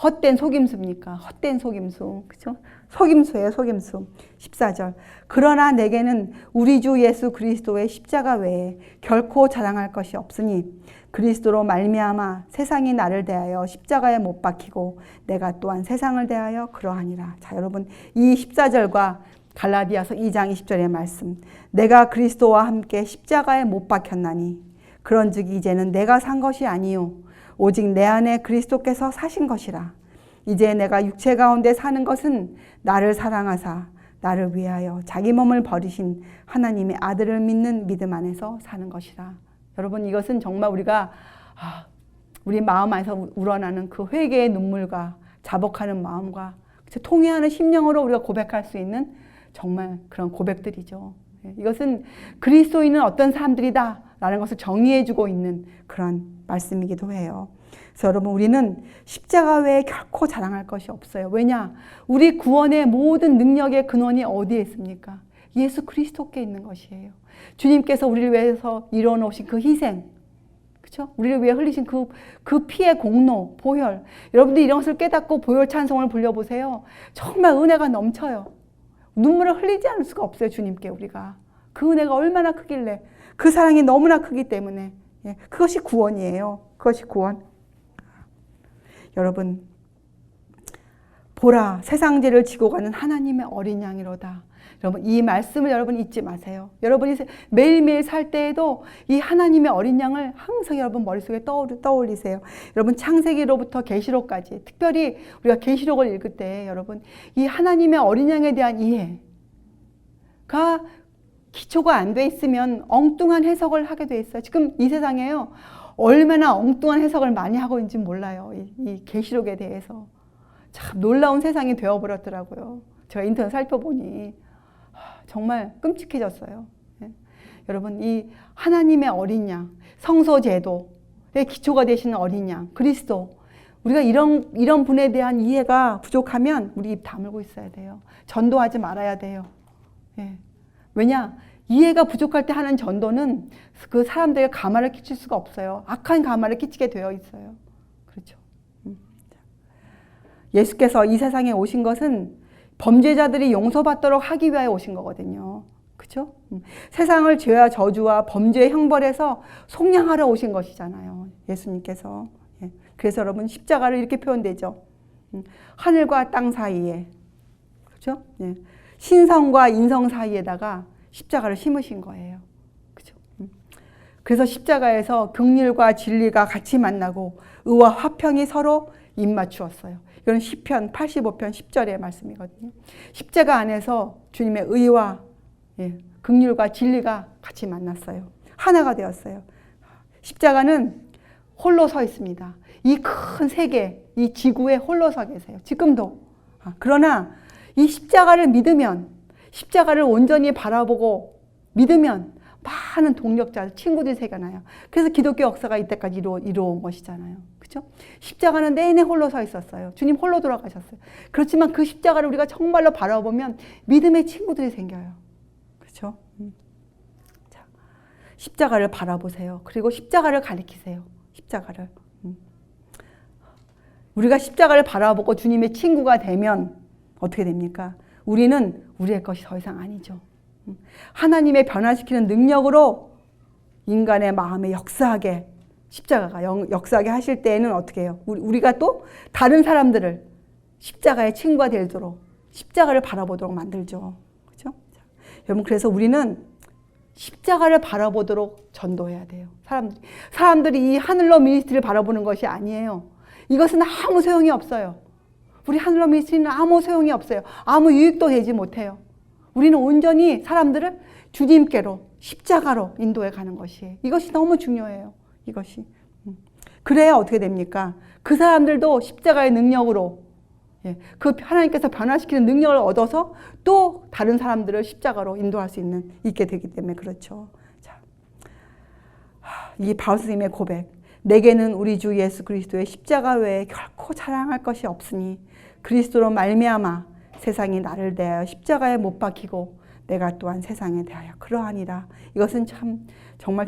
헛된 속임수입니까? 헛된 속임수. 그죠? 속임수예요, 속임수. 14절. 그러나 내게는 우리 주 예수 그리스도의 십자가 외에 결코 자랑할 것이 없으니 그리스도로 말미암아 세상이 나를 대하여 십자가에 못 박히고 내가 또한 세상을 대하여 그러하니라. 자, 여러분 이 14절과 갈라디아서 2장 20절의 말씀. 내가 그리스도와 함께 십자가에 못 박혔나니 그런즉 이제는 내가 산 것이 아니요 오직 내 안에 그리스도께서 사신 것이라. 이제 내가 육체 가운데 사는 것은 나를 사랑하사 나를 위하여 자기 몸을 버리신 하나님의 아들을 믿는 믿음 안에서 사는 것이라. 여러분 이것은 정말 우리가 우리 마음 안에서 우러나는 그 회개의 눈물과 자복하는 마음과 통회하는 심령으로 우리가 고백할 수 있는 정말 그런 고백들이죠. 이것은 그리스도인은 어떤 사람들이다 라는 것을 정의해주고 있는 그런 말씀이기도 해요. 그래서 여러분, 우리는 십자가 외에 결코 자랑할 것이 없어요. 왜냐? 우리 구원의 모든 능력의 근원이 어디에 있습니까? 예수 그리스도께 있는 것이에요. 주님께서 우리를 위해서 이뤄놓으신 그 희생, 그렇죠? 우리를 위해 흘리신 그 피의 공로, 보혈. 여러분들 이런 것을 깨닫고 보혈 찬송을 불려보세요. 정말 은혜가 넘쳐요. 눈물을 흘리지 않을 수가 없어요. 주님께 우리가. 그 은혜가 얼마나 크길래. 그 사랑이 너무나 크기 때문에. 그것이 구원이에요. 그것이 구원. 여러분, 보라, 세상 죄를 지고 가는 하나님의 어린 양이로다. 여러분, 이 말씀을 여러분 잊지 마세요. 여러분이 매일매일 살 때에도 이 하나님의 어린 양을 항상 여러분 머릿속에 떠올리세요. 여러분, 창세기로부터 계시록까지, 특별히 우리가 계시록을 읽을 때 여러분, 이 하나님의 어린 양에 대한 이해가 기초가 안 돼 있으면 엉뚱한 해석을 하게 돼 있어요. 지금 이 세상에요, 얼마나 엉뚱한 해석을 많이 하고 있는지 몰라요. 이 계시록에 대해서. 참 놀라운 세상이 되어버렸더라고요. 제가 인터넷 살펴보니 정말 끔찍해졌어요. 여러분, 이 하나님의 어린 양, 성소제도의 기초가 되시는 어린 양, 그리스도, 우리가 이런 분에 대한 이해가 부족하면 우리 입 다물고 있어야 돼요. 전도하지 말아야 돼요. 왜냐? 이해가 부족할 때 하는 전도는 그 사람들에게 가마를 끼칠 수가 없어요. 악한 가마를 끼치게 되어 있어요. 그렇죠. 예수께서 이 세상에 오신 것은 범죄자들이 용서받도록 하기 위하여 오신 거거든요. 그렇죠? 세상을 죄와 저주와 범죄의 형벌에서 속량하러 오신 것이잖아요. 예수님께서. 그래서 여러분, 십자가를 이렇게 표현되죠. 하늘과 땅 사이에, 그렇죠? 신성과 인성 사이에다가 십자가를 심으신 거예요. 그렇죠? 그래서 십자가에서 긍휼과 진리가 같이 만나고 의와 화평이 서로 입맞추었어요. 이건 시편 85편 10절의 말씀이거든요. 십자가 안에서 주님의 의와 긍휼과 진리가 같이 만났어요. 하나가 되었어요. 십자가는 홀로 서 있습니다. 이 큰 세계, 이 지구에 홀로 서 계세요. 지금도. 그러나 이 십자가를 믿으면, 십자가를 온전히 바라보고 믿으면 많은 동력자, 친구들이 생겨나요. 그래서 기독교 역사가 이때까지 이루어온 것이잖아요. 그렇죠? 십자가는 내내 홀로 서 있었어요. 주님 홀로 돌아가셨어요. 그렇지만 그 십자가를 우리가 정말로 바라보면 믿음의 친구들이 생겨요. 그렇죠? 자, 십자가를 바라보세요. 그리고 십자가를 가리키세요. 십자가를. 우리가 십자가를 바라보고 주님의 친구가 되면 어떻게 됩니까? 우리는 우리의 것이 더 이상 아니죠. 하나님의 변화시키는 능력으로 인간의 마음에 역사하게, 십자가가 역사하게 하실 때에는 어떻게 해요? 우리가 또 다른 사람들을 십자가의 친구가 되도록 십자가를 바라보도록 만들죠. 그렇죠? 여러분, 그래서 우리는 십자가를 바라보도록 전도해야 돼요. 사람들이 이 하늘로 미니스트리를 바라보는 것이 아니에요. 이것은 아무 소용이 없어요. 우리 하늘로 미니스트리는 아무 소용이 없어요. 아무 유익도 되지 못해요. 우리는 온전히 사람들을 주님께로, 십자가로 인도해 가는 것이에요. 이것이 너무 중요해요. 이것이. 그래야 어떻게 됩니까? 그 사람들도 십자가의 능력으로, 그 하나님께서 변화시키는 능력을 얻어서 또 다른 사람들을 십자가로 인도할 수 있게 되기 때문에 그렇죠. 자, 이 바울 스님의 고백. 내게는 우리 주 예수 그리스도의 십자가 외에 결코 자랑할 것이 없으니 그리스도로 말미암아 세상이 나를 대하여 십자가에 못 박히고 내가 또한 세상에 대하여 그러하니라. 이것은 정말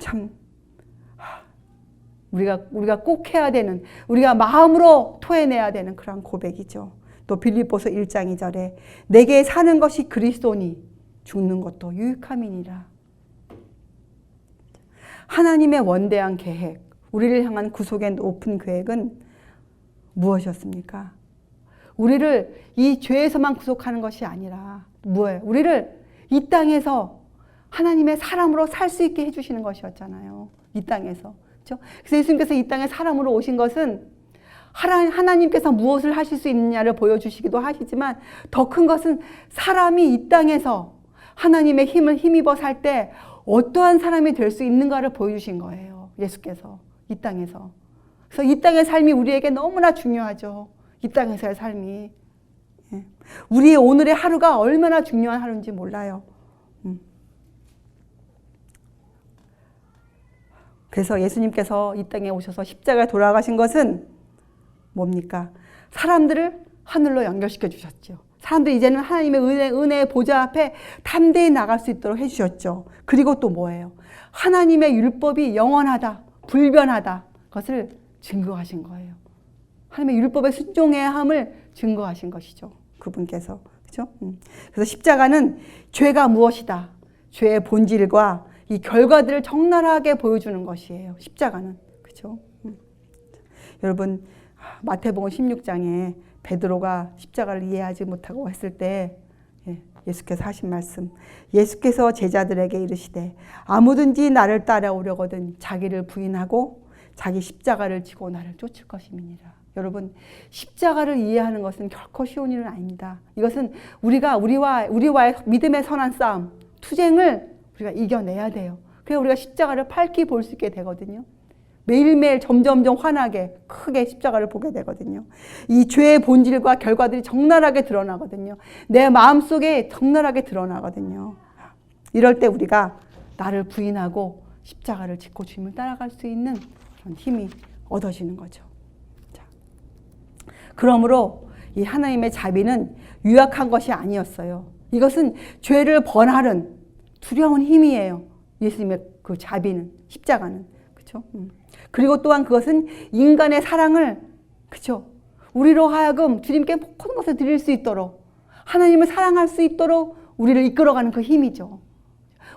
우리가 꼭 해야 되는, 우리가 마음으로 토해내야 되는 그런 고백이죠. 또 빌립보서 1장 2절에 내게 사는 것이 그리스도니 죽는 것도 유익함이니라. 하나님의 원대한 계획, 우리를 향한 구속의 높은 계획은 무엇이었습니까? 우리를 이 죄에서만 구속하는 것이 아니라 뭐예요? 우리를 이 땅에서 하나님의 사람으로 살 수 있게 해주시는 것이었잖아요. 이 땅에서. 그렇죠? 그래서 예수님께서 이 땅에 사람으로 오신 것은 하나님께서 무엇을 하실 수 있느냐를 보여주시기도 하시지만 더 큰 것은 사람이 이 땅에서 하나님의 힘을 힘입어 살 때 어떠한 사람이 될 수 있는가를 보여주신 거예요. 예수께서 이 땅에서. 그래서 이 땅의 삶이 우리에게 너무나 중요하죠. 이 땅에서의 삶이. 예. 우리의 오늘의 하루가 얼마나 중요한 하루인지 몰라요. 그래서 예수님께서 이 땅에 오셔서 십자가에 돌아가신 것은 뭡니까? 사람들을 하늘로 연결시켜 주셨죠. 사람들이 이제는 하나님의 은혜의 보좌 앞에 담대히 나갈 수 있도록 해주셨죠. 그리고 또 뭐예요? 하나님의 율법이 영원하다, 불변하다 것을 증거하신 거예요. 하나님의 율법에 순종해야 함을 증거하신 것이죠. 그분께서. 그렇죠? 그래서 십자가는 죄가 무엇이다, 죄의 본질과 이 결과들을 적나라하게 보여주는 것이에요. 십자가는. 그렇죠? 여러분, 마태복음 16장에 베드로가 십자가를 이해하지 못하고 했을 때 예수께서 하신 말씀, 예수께서 제자들에게 이르시되 아무든지 나를 따라오려거든 자기를 부인하고 자기 십자가를 지고 나를 쫓을 것임이니라. 여러분, 십자가를 이해하는 것은 결코 쉬운 일은 아닙니다. 이것은 우리와의 믿음의 선한 싸움, 투쟁을 우리가 이겨내야 돼요. 그래야 우리가 십자가를 밝히 볼 수 있게 되거든요. 매일매일 점점점 환하게 크게 십자가를 보게 되거든요. 이 죄의 본질과 결과들이 적나라하게 드러나거든요. 내 마음속에 적나라하게 드러나거든요. 이럴 때 우리가 나를 부인하고 십자가를 짓고 주님을 따라갈 수 있는 그런 힘이 얻어지는 거죠. 자, 그러므로 이 하나님의 자비는 유약한 것이 아니었어요. 이것은 죄를 번하는 두려운 힘이에요. 예수님의 그 자비는, 십자가는. 그렇죠? 그리고 또한 그것은 인간의 사랑을, 그렇죠? 우리로 하여금 주님께 모든 것을 드릴 수 있도록, 하나님을 사랑할 수 있도록 우리를 이끌어가는 그 힘이죠.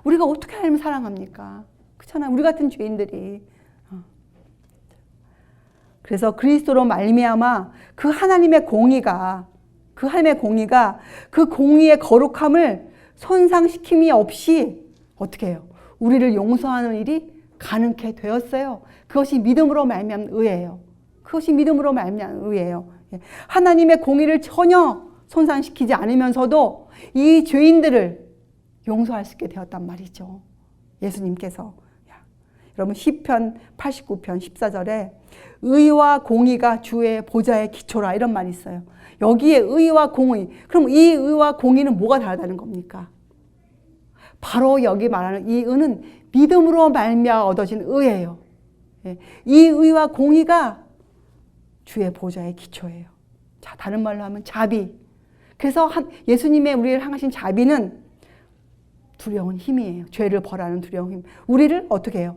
우리가 어떻게 하나님을 사랑합니까? 그렇잖아요. 우리 같은 죄인들이. 그래서 그리스도로 말미암아 그 하나님의 공의가 그 공의의 거룩함을 손상시킴이 없이 어떻게 해요? 우리를 용서하는 일이 가능케 되었어요. 그것이 믿음으로 말미암은 의예요. 그것이 믿음으로 말미암은 의예요. 하나님의 공의를 전혀 손상시키지 않으면서도 이 죄인들을 용서할 수 있게 되었단 말이죠. 예수님께서. 여러분, 시편 89편 14절에 의와 공의가 주의 보좌의 기초라, 이런 말이 있어요. 여기에 의와 공의, 그럼 이 의와 공의는 뭐가 다르다는 겁니까? 바로 여기 말하는 이 의는 믿음으로 말미암아 얻어진 의예요. 이 의와 공의가 주의 보좌의 기초예요. 자, 다른 말로 하면 자비. 그래서 예수님의 우리를 향하신 자비는 두려운 힘이에요. 죄를 벌하는 두려운 힘. 우리를 어떻게 해요?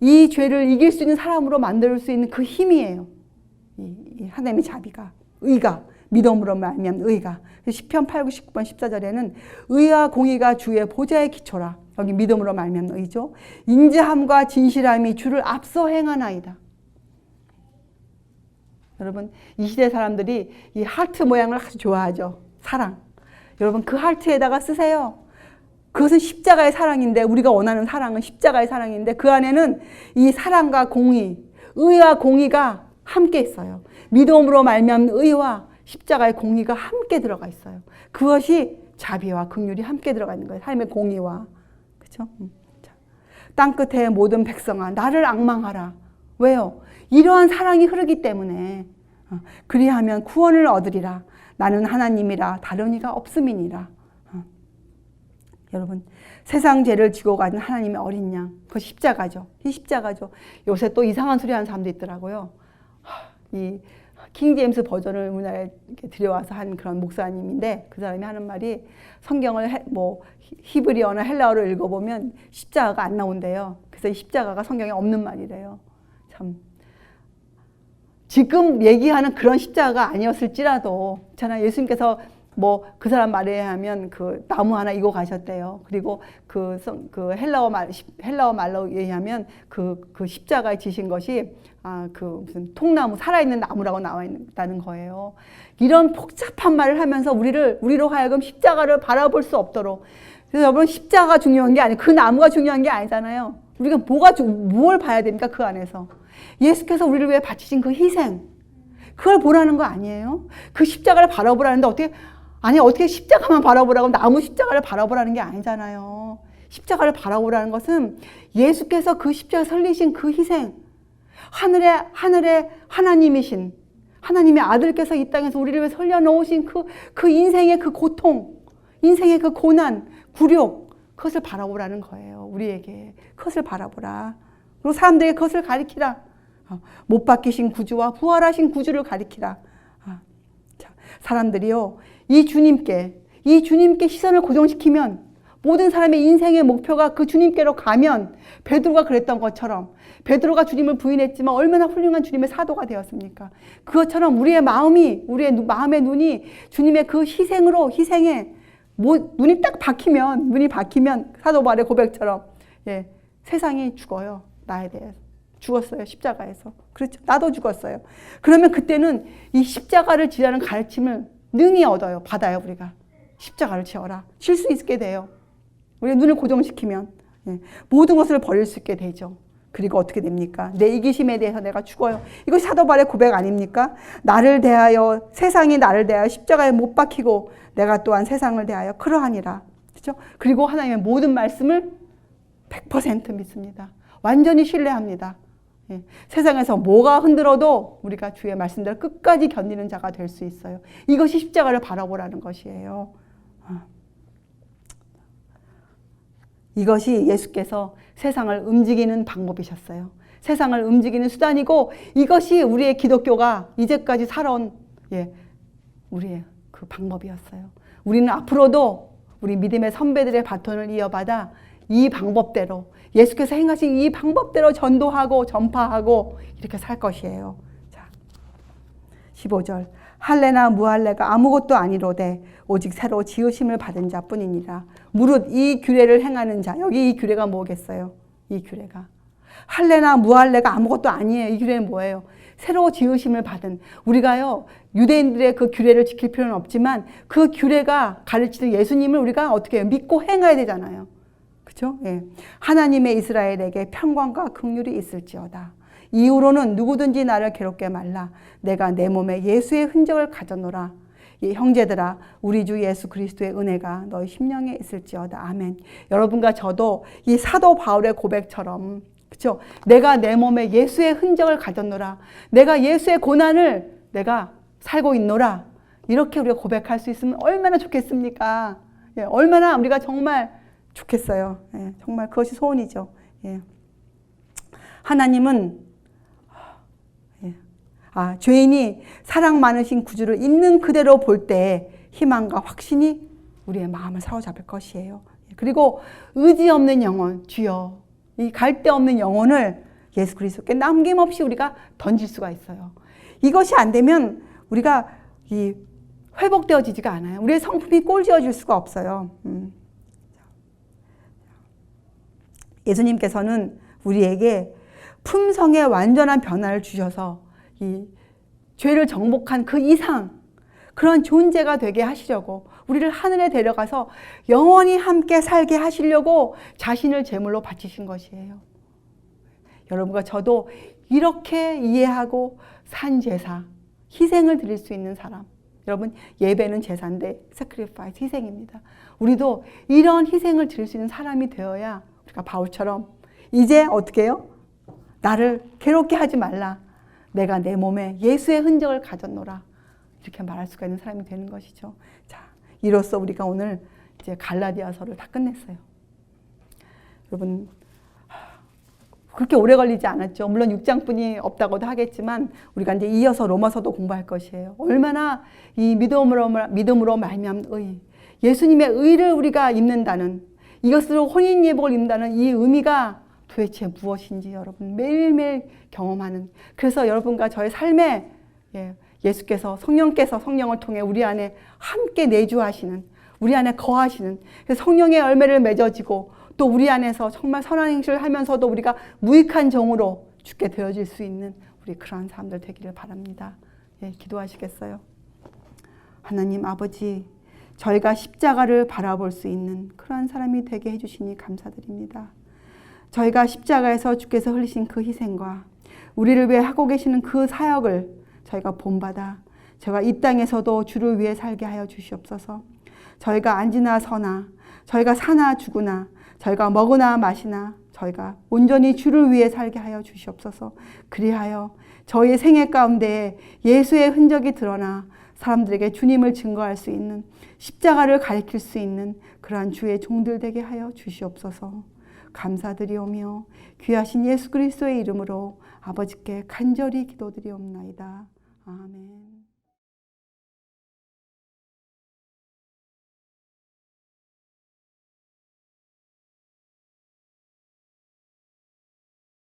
이 죄를 이길 수 있는 사람으로 만들 수 있는 그 힘이에요. 이 하나님의 자비가, 의가, 믿음으로 말미암은 의가. 시편 8, 99번 14절에는 의와 공의가 주의 보좌의 기초라. 여기 믿음으로 말미암는 의죠. 인자함과 진실함이 주를 앞서 행하나이다. 여러분, 이 시대 사람들이 이 하트 모양을 아주 좋아하죠. 사랑. 여러분, 그 하트에다가 쓰세요. 그것은 십자가의 사랑인데, 우리가 원하는 사랑은 십자가의 사랑인데, 그 안에는 이 사랑과 공의, 의와 공의가 함께 있어요. 믿음으로 말미암는 의와 십자가의 공의가 함께 들어가 있어요. 그것이 자비와 긍휼이 함께 들어가 있는 거예요. 삶의 공의와. 그렇죠? 땅끝의 모든 백성아, 나를 앙망하라. 왜요? 이러한 사랑이 흐르기 때문에. 그리하면 구원을 얻으리라. 나는 하나님이라 다른 이가 없음이니라. 여러분, 세상 죄를 지고 가는 하나님의 어린 양, 그것이 십자가죠. 이 십자가죠. 요새 또 이상한 소리 하는 사람도 있더라고요. 이 킹제임스 버전을 우리나라에 들여와서 한 그런 목사님인데, 그 사람이 하는 말이 성경을 히브리어나 헬라어로 읽어보면 십자가가 안 나온대요. 그래서 이 십자가가 성경에 없는 말이래요. 참, 지금 얘기하는 그런 십자가가 아니었을지라도, 있잖아요. 예수님께서 그 사람 말에 의하면 그 나무 하나 이고 가셨대요. 그리고 그 헬라어 말로 의하면 그 십자가에 지신 것이 그 무슨 통나무, 살아있는 나무라고 나와 있다는 거예요. 이런 복잡한 말을 하면서 우리로 하여금 십자가를 바라볼 수 없도록. 그래서 여러분, 십자가가 중요한 게 아니고 그 나무가 중요한 게 아니잖아요. 우리가 뭘 봐야 됩니까? 그 안에서 예수께서 우리를 위해 바치신 그 희생, 그걸 보라는 거 아니에요? 그 십자가를 바라보라는데 어떻게 십자가만 바라보라고 나무 십자가를 바라보라는 게 아니잖아요. 십자가를 바라보라는 것은 예수께서 그 십자가에 설리신 그 희생, 하늘의 하나님이신 하나님의 아들께서 이 땅에서 우리를 위해 흘려놓으신 그 인생의 그 고통, 인생의 그 고난, 굴욕, 그것을 바라보라는 거예요. 우리에게 그것을 바라보라. 그리고 사람들에게 그것을 가리키라. 못 박히신 구주와 부활하신 구주를 가리키라. 사람들이요, 이 주님께 시선을 고정시키면, 모든 사람의 인생의 목표가 그 주님께로 가면, 베드로가 그랬던 것처럼, 베드로가 주님을 부인했지만 얼마나 훌륭한 주님의 사도가 되었습니까? 그것처럼 우리의 마음의 눈이 주님의 그 희생에 눈이 딱 박히면, 사도 바울의 고백처럼, 예, 세상이 죽어요. 나에 대해서. 죽었어요. 십자가에서. 그렇죠. 나도 죽었어요. 그러면 그때는 이 십자가를 지라는 가르침을 능히 받아요, 우리가. 십자가를 지어라. 질 수 있게 돼요. 우리의 눈을 고정시키면, 예, 모든 것을 버릴 수 있게 되죠. 그리고 어떻게 됩니까? 내 이기심에 대해서 내가 죽어요. 이것이 사도 바울의 고백 아닙니까? 세상이 나를 대하여 십자가에 못 박히고 내가 또한 세상을 대하여 그러하니라. 그렇죠? 그리고 하나님의 모든 말씀을 100% 믿습니다. 완전히 신뢰합니다. 예. 세상에서 뭐가 흔들어도 우리가 주의 말씀대로 끝까지 견디는 자가 될 수 있어요. 이것이 십자가를 바라보라는 것이에요. 이것이 예수께서 세상을 움직이는 방법이셨어요. 세상을 움직이는 수단이고, 이것이 우리의 기독교가 이제까지 살아온, 예, 우리의 그 방법이었어요. 우리는 앞으로도 우리 믿음의 선배들의 바톤을 이어받아 이 방법대로, 예수께서 행하신 이 방법대로 전도하고 전파하고 이렇게 살 것이에요. 자, 15절. 할례나 무할례가 아무것도 아니로되 오직 새로 지으심을 받은 자뿐이니라. 무릇 이 규례를 행하는 자. 여기 이 규례가 뭐겠어요? 이 규례가 할례나 무할례가 아무것도 아니에요. 이 규례는 뭐예요? 새로 지으심을 받은, 우리가요, 유대인들의 그 규례를 지킬 필요는 없지만 그 규례가 가르치는 예수님을 우리가 어떻게 해요? 믿고 행해야 되잖아요. 그렇죠? 예. 하나님의 이스라엘에게 평강과 긍휼이 있을지어다. 이후로는 누구든지 나를 괴롭게 말라. 내가 내 몸에 예수의 흔적을 가졌노라. 이 형제들아, 우리 주 예수 그리스도의 은혜가 너희 심령에 있을지어다. 아멘. 여러분과 저도 이 사도 바울의 고백처럼, 그렇죠? 내가 내 몸에 예수의 흔적을 가졌노라. 내가 예수의 고난을 내가 살고 있노라. 이렇게 우리가 고백할 수 있으면 얼마나 좋겠습니까? 예, 얼마나 우리가 정말 좋겠어요. 예, 정말 그것이 소원이죠. 예. 하나님은 죄인이 사랑 많으신 구주를 있는 그대로 볼 때 희망과 확신이 우리의 마음을 사로잡을 것이에요. 그리고 의지 없는 영혼, 주여, 이 갈데 없는 영혼을 예수 그리스도께 남김없이 우리가 던질 수가 있어요. 이것이 안 되면 우리가 회복되어지지가 않아요. 우리의 성품이 꼴지어질 수가 없어요. 예수님께서는 우리에게 품성의 완전한 변화를 주셔서 이 죄를 정복한 그 이상, 그런 존재가 되게 하시려고, 우리를 하늘에 데려가서 영원히 함께 살게 하시려고 자신을 제물로 바치신 것이에요. 여러분과 저도 이렇게 이해하고 산 제사, 희생을 드릴 수 있는 사람. 여러분, 예배는 제사인데 sacrifice, 희생입니다. 우리도 이런 희생을 드릴 수 있는 사람이 되어야 우리가 바울처럼 이제 어떻게 해요? 나를 괴롭게 하지 말라. 내가 내 몸에 예수의 흔적을 가졌노라. 이렇게 말할 수가 있는 사람이 되는 것이죠. 자, 이로써 우리가 오늘 이제 갈라디아서를 다 끝냈어요. 여러분, 그렇게 오래 걸리지 않았죠. 물론 6장뿐이 없다고도 하겠지만 우리가 이제 이어서 로마서도 공부할 것이에요. 얼마나 이 믿음으로 말미암은 의, 예수님의 의를 우리가 입는다는, 이것으로 혼인 예복을 입는다는 이 의미가 도대체 무엇인지 여러분 매일매일 경험하는, 그래서 여러분과 저의 삶에 예수께서, 성령께서 성령을 통해 우리 안에 함께 내주하시는, 우리 안에 거하시는, 성령의 열매를 맺어지고 또 우리 안에서 정말 선한 행실을 하면서도 우리가 무익한 종으로 죽게 되어질 수 있는 우리 그러한 사람들 되기를 바랍니다. 기도하시겠어요? 하나님 아버지, 저희가 십자가를 바라볼 수 있는 그러한 사람이 되게 해주시니 감사드립니다. 저희가 십자가에서 주께서 흘리신 그 희생과 우리를 위해 하고 계시는 그 사역을 저희가 본받아 저희가 이 땅에서도 주를 위해 살게 하여 주시옵소서. 저희가 앉으나 서나, 저희가 사나 죽으나, 저희가 먹으나 마시나 저희가 온전히 주를 위해 살게 하여 주시옵소서. 그리하여 저희의 생애 가운데 예수의 흔적이 드러나 사람들에게 주님을 증거할 수 있는, 십자가를 가리킬 수 있는 그러한 주의 종들 되게 하여 주시옵소서. 감사드리오며 귀하신 예수 그리스도의 이름으로 아버지께 간절히 기도드리옵나이다. 아멘.